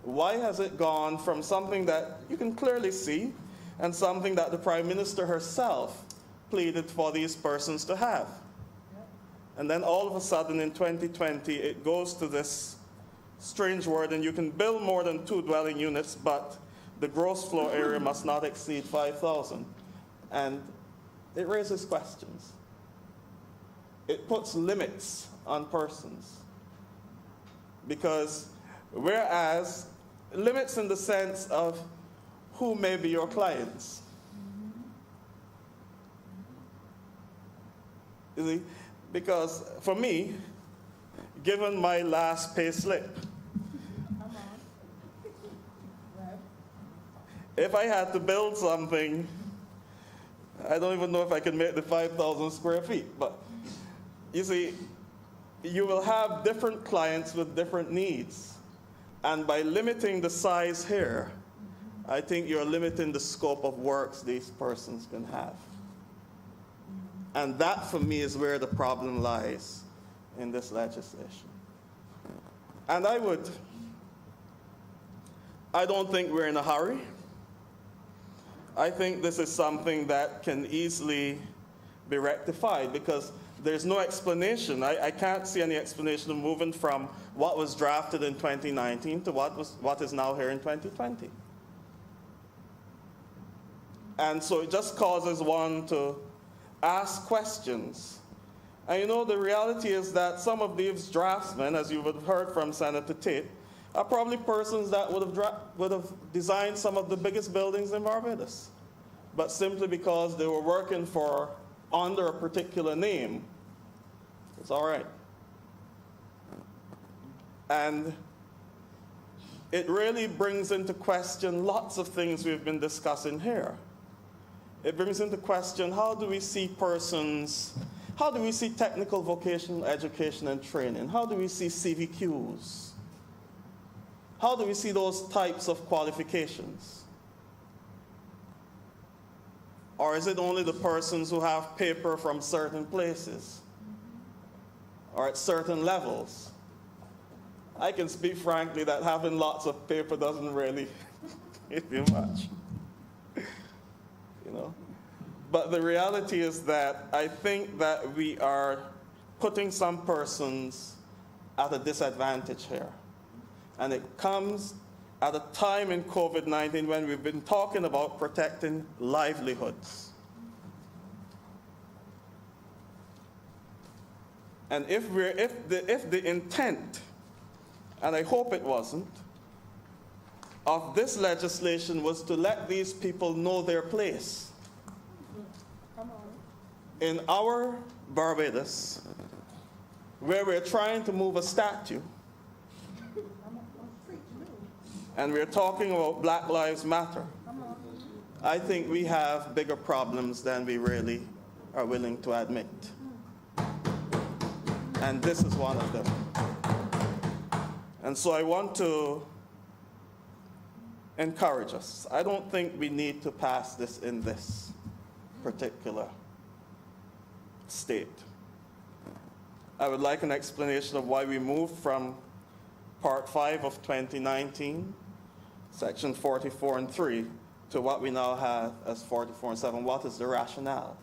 Why has it gone from something that you can clearly see and something that the Prime Minister herself pleaded for these persons to have? And then all of a sudden in 2020, it goes to this strange word, and you can build more than 2 dwelling units, but the gross floor area must not exceed 5,000. And it raises questions. It puts limits on persons. Because whereas limits in the sense of who may be your clients. You see? Because for me, given my last pay slip, if I had to build something, I don't even know if I can make the 5,000 square feet. But you see, you will have different clients with different needs. And by limiting the size here, I think you're limiting the scope of works these persons can have. And that, for me, is where the problem lies in this legislation. And I don't think we're in a hurry. I think this is something that can easily be rectified because there's no explanation. I can't see any explanation of moving from what was drafted in 2019 to what is now here in 2020. And so it just causes one to ask questions. And you know, the reality is that some of these draftsmen, as you would have heard from Senator Tate, are probably persons that would have designed some of the biggest buildings in Barbados. But simply because they were working under a particular name, it's all right. And it really brings into question lots of things we've been discussing here. It brings into question, how do we see technical vocational education and training? How do we see CVQs? How do we see those types of qualifications? Or is it only the persons who have paper from certain places or at certain levels? I can speak frankly that having lots of paper doesn't really give you much. You know? But the reality is that I think that we are putting some persons at a disadvantage here. And it comes at a time in COVID-19 when we've been talking about protecting livelihoods. And if the intent, and I hope it wasn't, of this legislation was to let these people know their place. In our Barbados, where we're trying to move a statue, and we're talking about Black Lives Matter, I think we have bigger problems than we really are willing to admit. And this is one of them. And so I want to encourage us. I don't think we need to pass this in this particular state. I would like an explanation of why we moved from Part 5 of 2019, Section 44 and 3, to what we now have as 44 and 7. What is the rationale?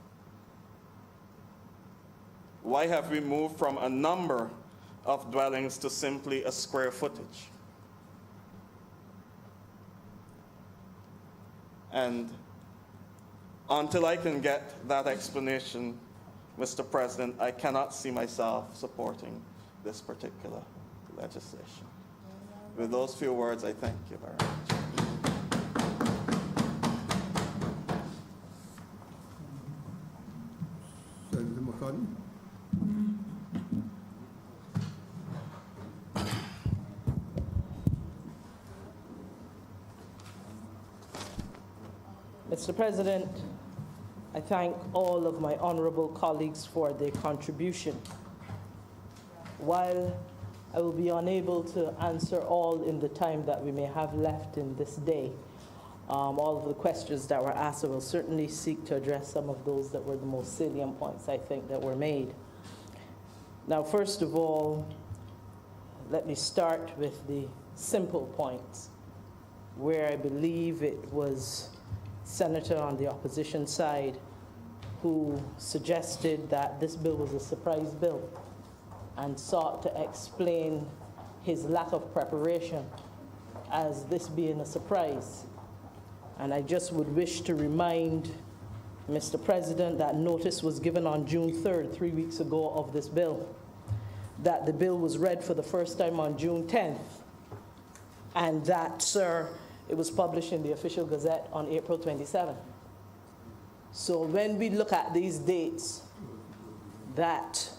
Why have we moved from a number of dwellings to simply a square footage? And until I can get that explanation, Mr. President, I cannot see myself supporting this particular legislation. With those few words, I thank you very much. Senator McCartney? Mr. President, I thank all of my honourable colleagues for their contribution. While I will be unable to answer all in the time that we may have left in this day, all of the questions that were asked, I will certainly seek to address some of those that were the most salient points I think that were made. Now, first of all, let me start with the simple points, where I believe it was Senator on the opposition side who suggested that this bill was a surprise bill and sought to explain his lack of preparation as this being a surprise. And I just would wish to remind Mr. President that notice was given on June 3rd, 3 weeks ago, of this bill, that the bill was read for the first time on June 10th, and that, sir, it was published in the Official Gazette on April 27th. So when we look at these dates, that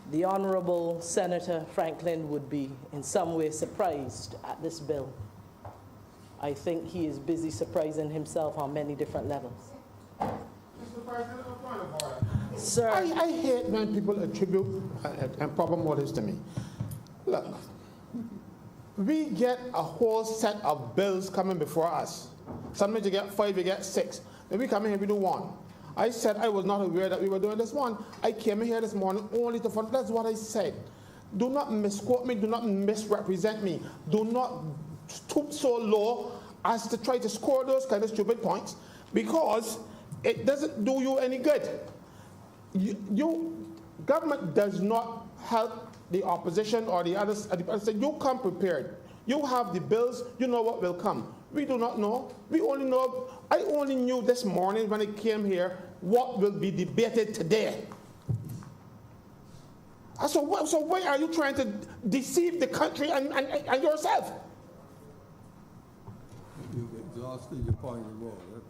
the Honourable Senator Franklin would be in some way surprised at this bill, I think he is busy surprising himself on many different levels. Mr. President, a point of order. Sir, I hate when people attribute improper motives to me. Look, we get a whole set of bills coming before us. Sometimes you get 5, you get 6. Then we come in here, we do 1. I said I was not aware that we were doing this one. I came in here this morning only to find. That's what I said. Do not misquote me. Do not misrepresent me. Do not stoop so low as to try to score those kind of stupid points, because it doesn't do you any good. Government does not help the opposition or the others. You come prepared. You have the bills. You know what will come. We do not know. We only know. I only knew this morning when I came here what will be debated today. So why are you trying to deceive the country and yourself? You've exhausted your point of order.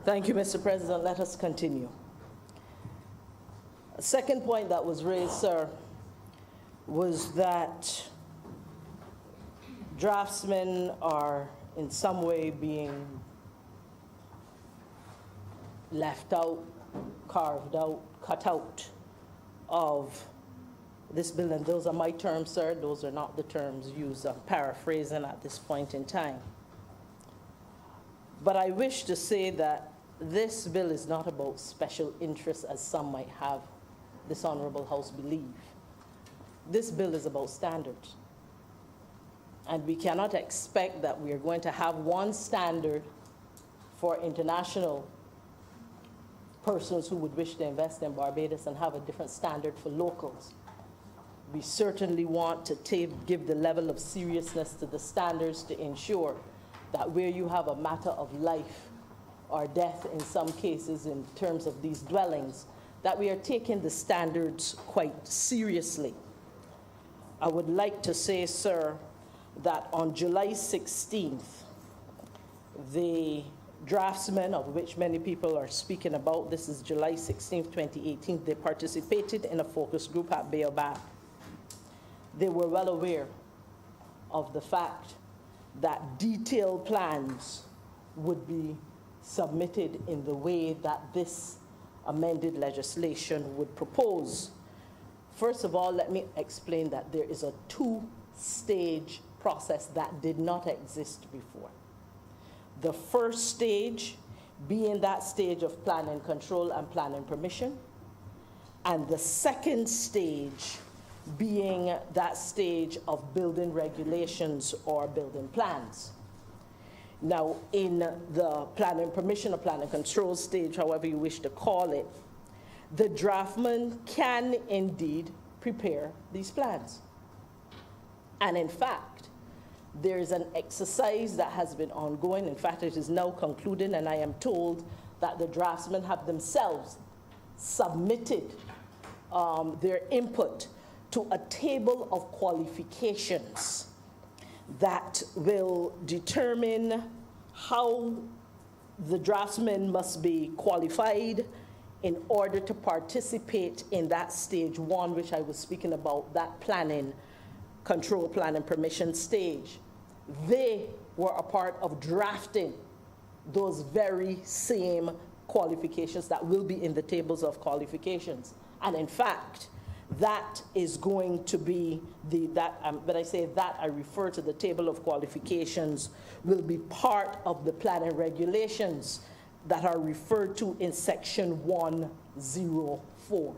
thank you, Mr. President. Let us continue. A second point that was raised, sir, was that draftsmen are in some way being left out, carved out, cut out of this bill. And those are my terms, sir. Those are not the terms used. I'm paraphrasing at this point in time. But I wish to say that this bill is not about special interests, as some might have this Honourable House believe. This bill is about standards. And we cannot expect that we are going to have one standard for international persons who would wish to invest in Barbados and have a different standard for locals. We certainly want to give the level of seriousness to the standards to ensure that where you have a matter of life or death in some cases in terms of these dwellings, that we are taking the standards quite seriously. I would like to say, sir, that on July 16th, the draftsmen, of which many people are speaking about, this is July 16th, 2018, they participated in a focus group at Baobab. They were well aware of the fact that detailed plans would be submitted in the way that this amended legislation would propose. First of all, let me explain that there is a two-stage process that did not exist before. The first stage being that stage of planning control and planning permission, and the second stage being that stage of building regulations or building plans. Now, in the planning permission or planning control stage, however you wish to call it, the draftsman can indeed prepare these plans. And in fact, there is an exercise that has been ongoing. In fact, it is now concluded, and I am told that the draftsmen have themselves submitted their input to a table of qualifications that will determine how the draftsman must be qualified in order to participate in that stage one, which I was speaking about, that planning, control, planning, permission stage. They were a part of drafting those very same qualifications that will be in the tables of qualifications. And in fact, that is going to be when I say that, I refer to the table of qualifications, will be part of the planning regulations that are referred to in section 104.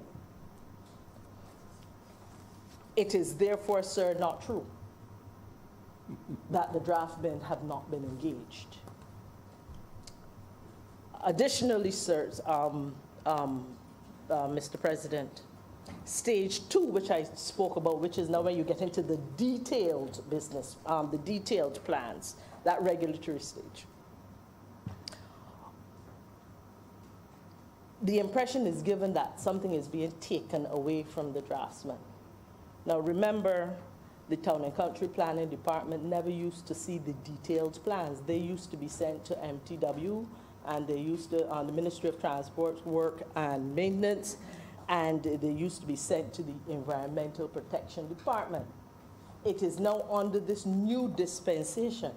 It is therefore, sir, not true that the draftsmen have not been engaged. Additionally, sir, Mr. President, stage two, which I spoke about, which is now when you get into the detailed business, the detailed plans, that regulatory stage. The impression is given that something is being taken away from the draftsman. Now remember, the Town and Country Planning Department never used to see the detailed plans. They used to be sent to MTW, and they used to, the Ministry of Transport, Work and Maintenance, and they used to be sent to the Environmental Protection Department. It is now under this new dispensation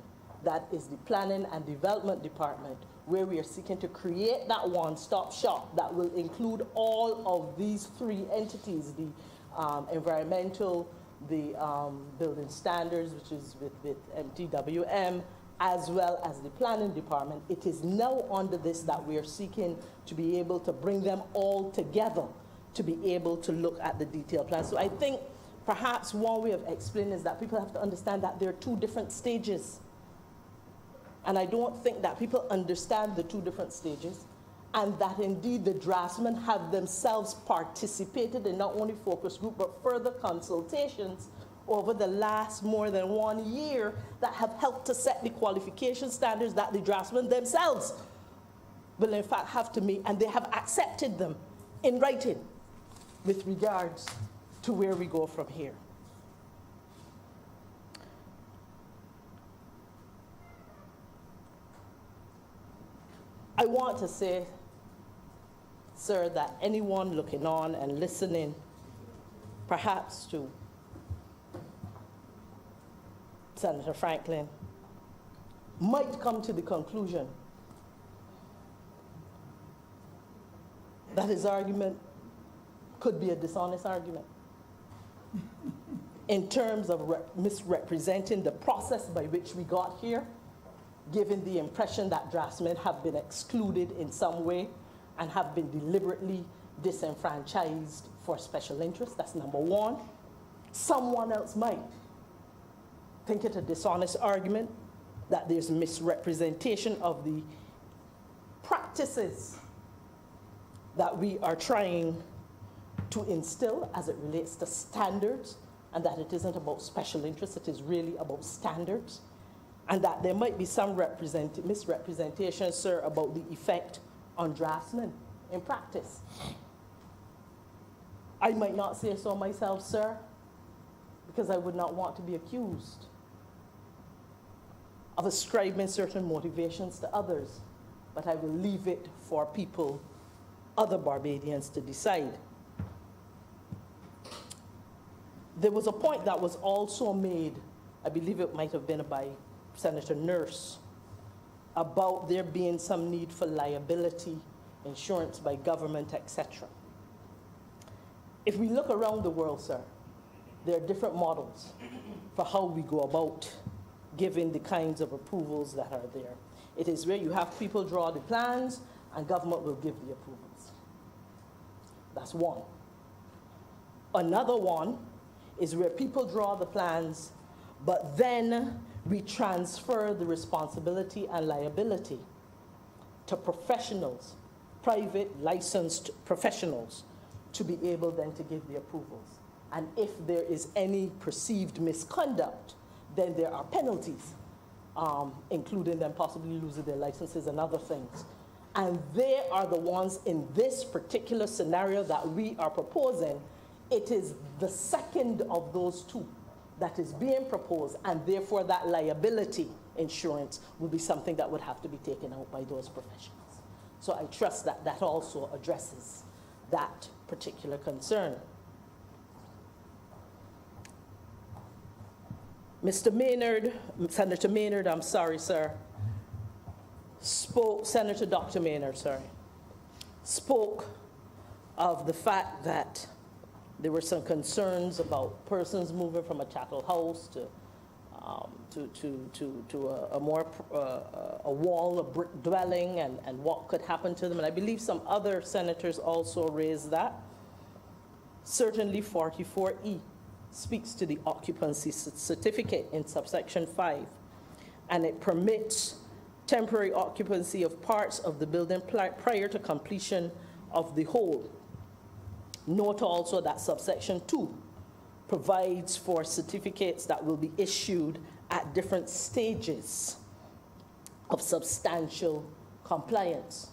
that is the Planning and Development Department, where we are seeking to create that one-stop shop that will include all of these three entities, the environmental, the building standards, which is with MTWM, as well as the planning department. It is now under this that we are seeking to be able to bring them all together to be able to look at the detailed plan. So I think perhaps one way of explaining is that people have to understand that there are two different stages. And I don't think that people understand the two different stages, and that indeed the draftsmen have themselves participated in not only focus group, but further consultations over the last more than 1 year that have helped to set the qualification standards that the draftsmen themselves will in fact have to meet, and they have accepted them in writing with regards to where we go from here. I want to say, sir, that anyone looking on and listening, perhaps to Senator Franklin, might come to the conclusion that his argument could be a dishonest argument in terms of misrepresenting the process by which we got here, giving the impression that draftsmen have been excluded in some way and have been deliberately disenfranchised for special interest. That's number one. Someone else might think it a dishonest argument, that there's misrepresentation of the practices that we are trying to instill as it relates to standards, and that it isn't about special interests, it is really about standards, and that there might be some misrepresentation, sir, about the effect on draftsmen in practice. I might not say so myself, sir, because I would not want to be accused of ascribing certain motivations to others, but I will leave it for people, other Barbadians, to decide. There was a point that was also made I believe it might have been by Senator Nurse, about there being some need for liability insurance by government, etc. If we look around the world, sir, there are different models for how we go about giving the kinds of approvals that are there. It is where you have people draw the plans and government will give the approvals. That's one. Another one is where people draw the plans, but then we transfer the responsibility and liability to professionals, private licensed professionals, to be able then to give the approvals. And if there is any perceived misconduct, then there are penalties, including them possibly losing their licenses and other things. And they are the ones in this particular scenario that we are proposing. It is the second of those two that is being proposed, and therefore that liability insurance will be something that would have to be taken out by those professionals. So I trust that that also addresses that particular concern. Mr. Maynard, Senator Maynard, I'm sorry, sir, Senator Dr. Maynard, spoke of the fact that there were some concerns about persons moving from a chattel house to a more a wall, a brick dwelling, and what could happen to them. And I believe some other senators also raised that. Certainly 44E speaks to the occupancy certificate in subsection 5, and it permits temporary occupancy of parts of the building prior to completion of the whole. Note also that subsection 2 provides for certificates that will be issued at different stages of substantial compliance.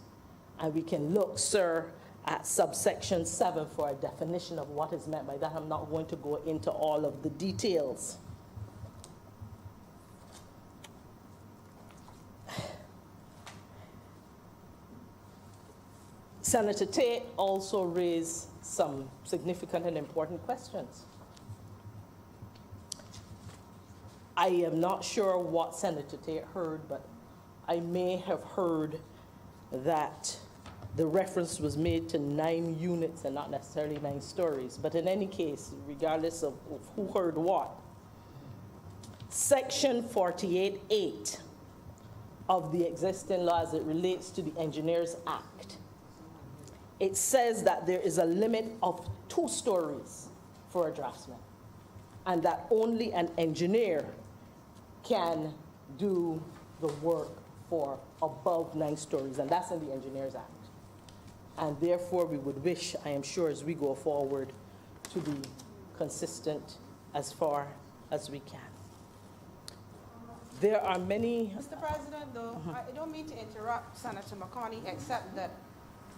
And we can look, sir, at subsection 7 for a definition of what is meant by that. I'm not going to go into all of the details. Senator Tate also raised some significant and important questions. I am not sure what Senator Tate heard, but I may have heard that the reference was made to 9 units and not necessarily 9 stories. But in any case, regardless of who heard what, Section 48(8) of the existing law as it relates to the Engineers Act, it says that there is a limit of 2 stories for a draftsman, and that only an engineer can do the work for above 9 stories, and that's in the Engineers Act. And therefore, we would wish, I am sure, as we go forward, to be consistent as far as we can. There are many... Mr. President, though, I don't mean to interrupt Senator McConney, except that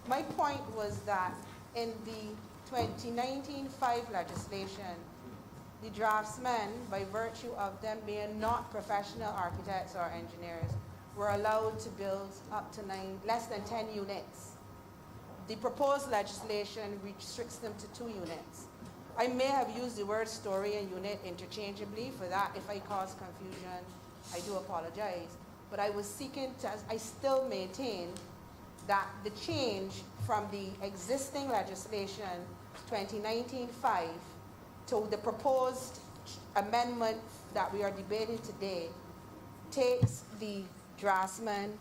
my point was that in the 2019-5 legislation, the draftsmen, by virtue of them being not professional architects or engineers, were allowed to build up to less than 10 units. The proposed legislation restricts them to 2 units. I may have used the word story and unit interchangeably. For that, if I cause confusion, I do apologize. But I was seeking to, I still maintain that the change from the existing legislation, 2019-5, to the proposed amendment that we are debating today, takes the draftsman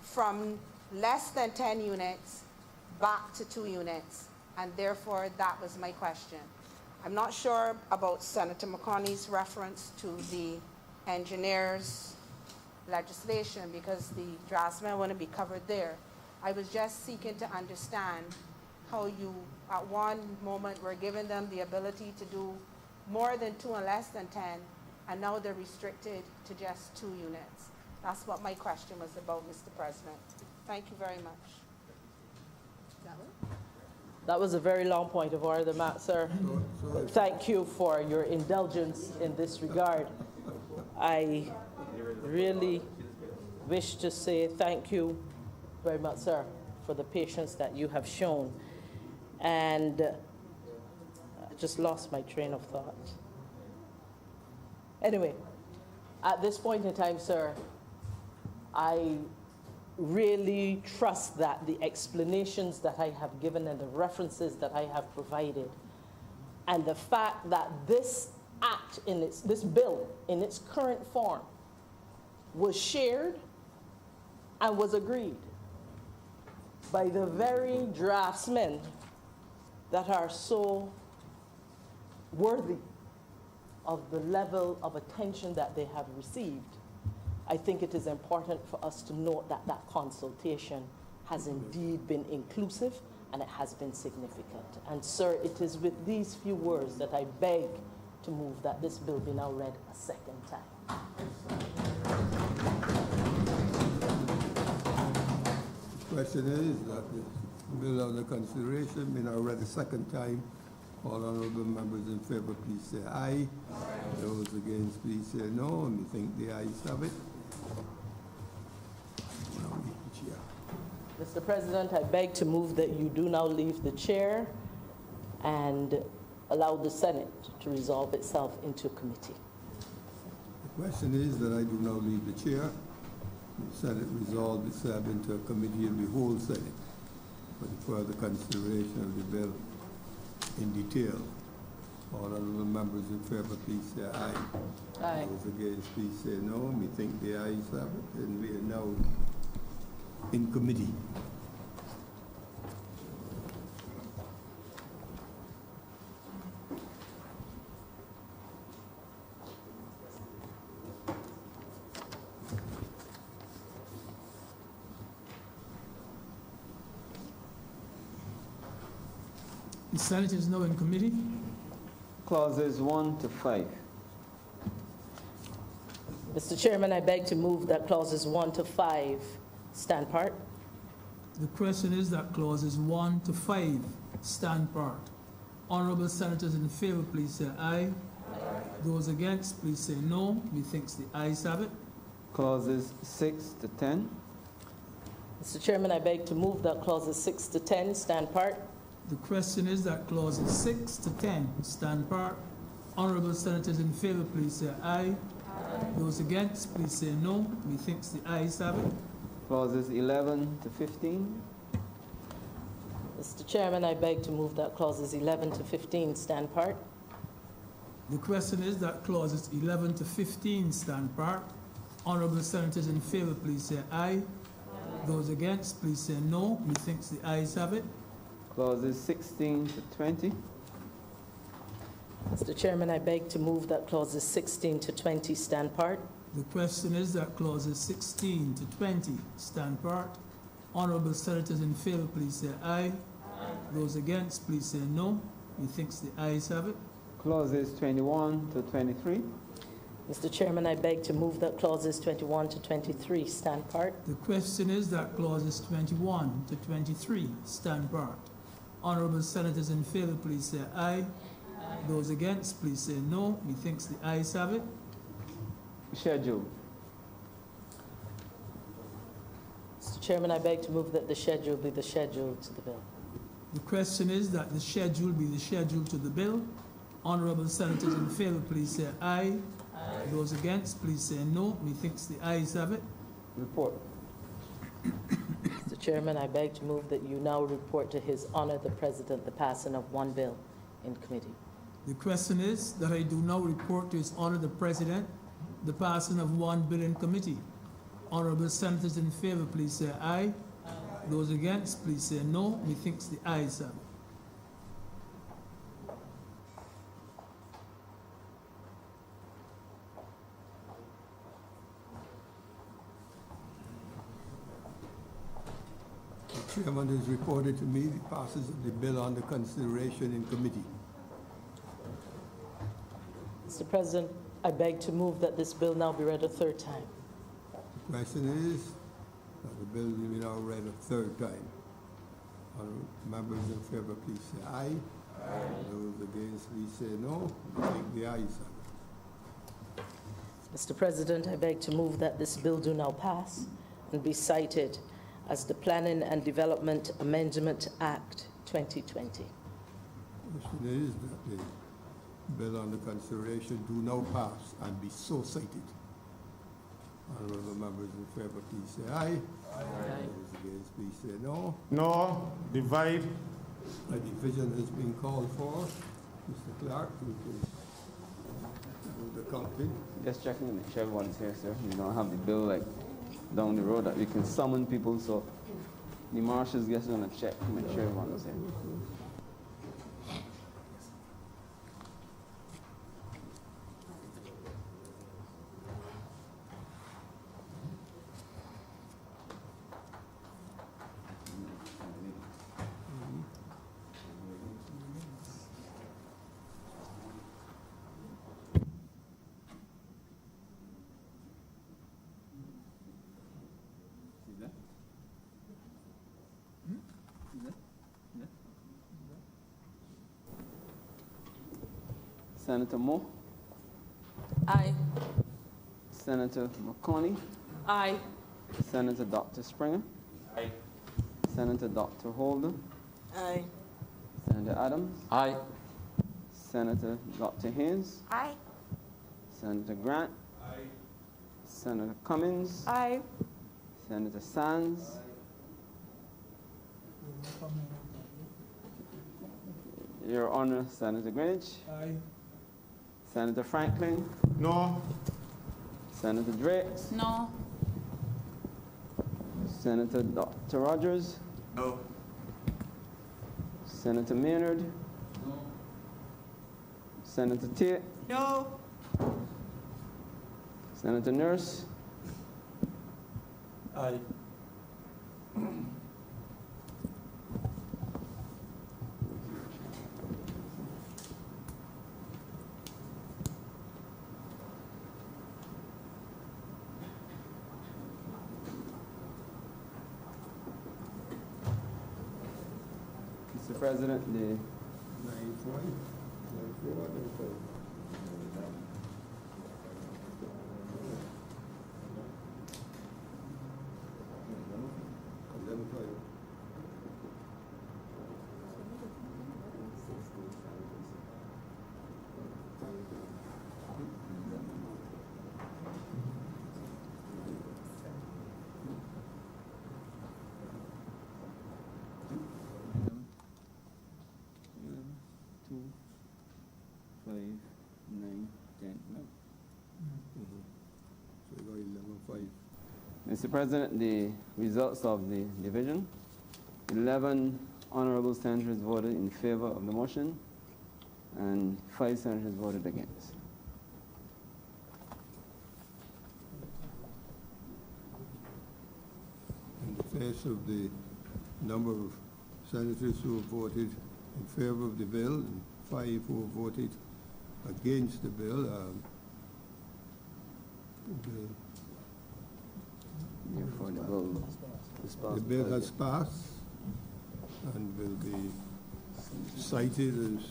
from less than 10 units back to 2 units, and therefore that was my question. I'm not sure about Senator McConney's reference to the engineers' legislation because the draftsmen wouldn't be covered there. I was just seeking to understand how you, at one moment, were giving them the ability to do more than 2 and less than 10, and now they're restricted to just 2 units. That's what my question was about, Mr. President. Thank you very much. That was a very long point of order, Matt, sir. But thank you for your indulgence in this regard. I really wish to say thank you very much, sir, for the patience that you have shown. And I just lost my train of thought. Anyway, At this point in time, sir, I really trust that the explanations that I have given and the references that I have provided, and the fact that this act this bill in its current form was shared and was agreed by the very draftsmen that are so worthy of the level of attention that they have received, I think it is important for us to note that that consultation has indeed been inclusive and it has been significant. And sir, it is with these few words that I beg to move that this bill be now read a second time. The question is that this bill under consideration be now read a second time. All honourable members in favour, please say aye. Those against, please say no. And we think the ayes have it. Now leave the chair. Mr. President, I beg to move that you do now leave the chair and allow the Senate to resolve itself into committee. The question is that I do now leave the chair. The Senate resolve itself into a committee of the whole Senate for the further consideration of the bill in detail. All honourable members in favour, please say aye. Aye. Those against, please say no. We think the ayes have it, and we are now in committee. The Senate is now in committee. Clauses 1 to 5. Mr. Chairman, I beg to move that clauses 1 to 5 stand part. The question is that clauses 1 to 5 stand part. Honourable senators in favour, please say aye. Those against, please say no. Methinks the ayes have it. Clauses 6 to 10. Mr. Chairman, I beg to move that clauses 6 to 10 stand part. The question is that clauses 6 to 10 stand part. Honourable senators in favour, please say aye. Those against, please say no. Methinks the ayes have it. Clauses 11 to 15. Mr. Chairman, I beg to move that clauses 11 to 15 stand part. The question is that clauses 11 to 15 stand part. Honourable senators in favour, please say aye. Those against, please say no. Methinks the ayes have it. Clauses 16 to 20. Mr. Chairman, I beg to move that clauses 16 to 20 stand part. The question is that clauses 16 to 20 stand part. Honourable senators in favour, please say aye. Those against, please say no. Methinks the ayes have it. Clauses 21 to 23. Mr. Chairman, I beg to move that clauses 21 to 23 stand part. The question is that clauses 21 to 23 stand part. Honourable senators in favour, please say aye. Those against, please say no. Methinks the ayes have it. Schedule. Mr. Chairman, I beg to move that the schedule be the schedule to the bill. The question is that the schedule be the schedule to the bill. Honourable senators in favour, please say aye. Those against, please say no. Methinks the ayes have it. Report. Mr. Chairman, I beg to move that you now report to His Honour the President the passing of one bill in committee. The question is that I do now report to His Honour the President the passing of one bill in committee. Honourable senators in favour, please say aye. Those against, please say no. Methinks the ayes have it. The chairman has reported to me the passage of the bill under consideration in committee. Mr. President, I beg to move that this bill now be read a third time. The question is that the bill will be now read a third time. Honourable members in favour, please say aye. Those against, please say no. I think the ayes have it. Mr. President, I beg to move that this bill do now pass and be cited as the Planning and Development Amendment Act 2020. The question is that the bill under consideration do now pass and be so cited. Honourable members in favour, please say aye. Those against, please say no. No, divide. A division has been called for. Mr. Clerk, you can do the counting. Just checking to make sure everyone's here, sir. We don't have the bill like down the road that we can summon people, so the marshal's just gonna check to make sure everyone's here. Senator Moore, Aye. Senator McConney, Aye. Senator Dr. Springer, Aye. Senator Dr. Holder, Aye. Senator Adams, Aye. Senator Dr. Haynes, Aye. Senator Grant, Senator Cummins, Aye. Senator Sands, Your Honor, Senator Greenwich, Aye. Senator Franklin, No, Senator Drake, No. Senator Dr. Rogers, No. Senator Maynard, Senator Tate, No. Senator Nurse, Aye. Mr. President, the 9-4, 9-4. So we got 11-5. Mr. President, the results of the division, 11 honorable senators voted in favor of the motion and 5 senators voted against. In the face of the number of senators who have voted in favor of the bill and 5 who have voted against the bill, Therefore, the bill is the passed. bill has passed and will be cited as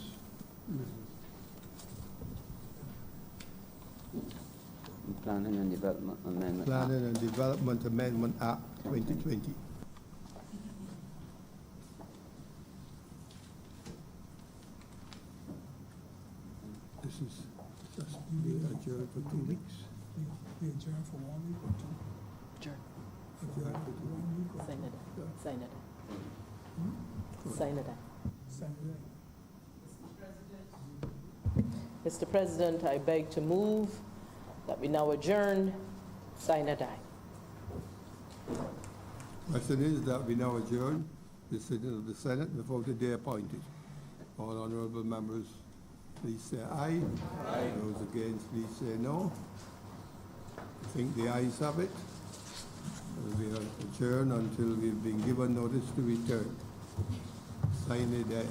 Planning and Development Amendment. Planning and Development Amendment Act 2020. This is just be adjourned for 2 weeks. We adjourn for 1 week or 2? Adjourn. Adjourn for 1 week or Sign it. Sign it. Sign it. Saturday? Mr. President, I beg to move that we now adjourn. Sign it. Question is that we now adjourn the sitting of the Senate without a day appointed. All honourable members, please say aye. Aye. Those against, please say no. I think the ayes have it. We are adjourned until we've been given notice to return. Sign it there.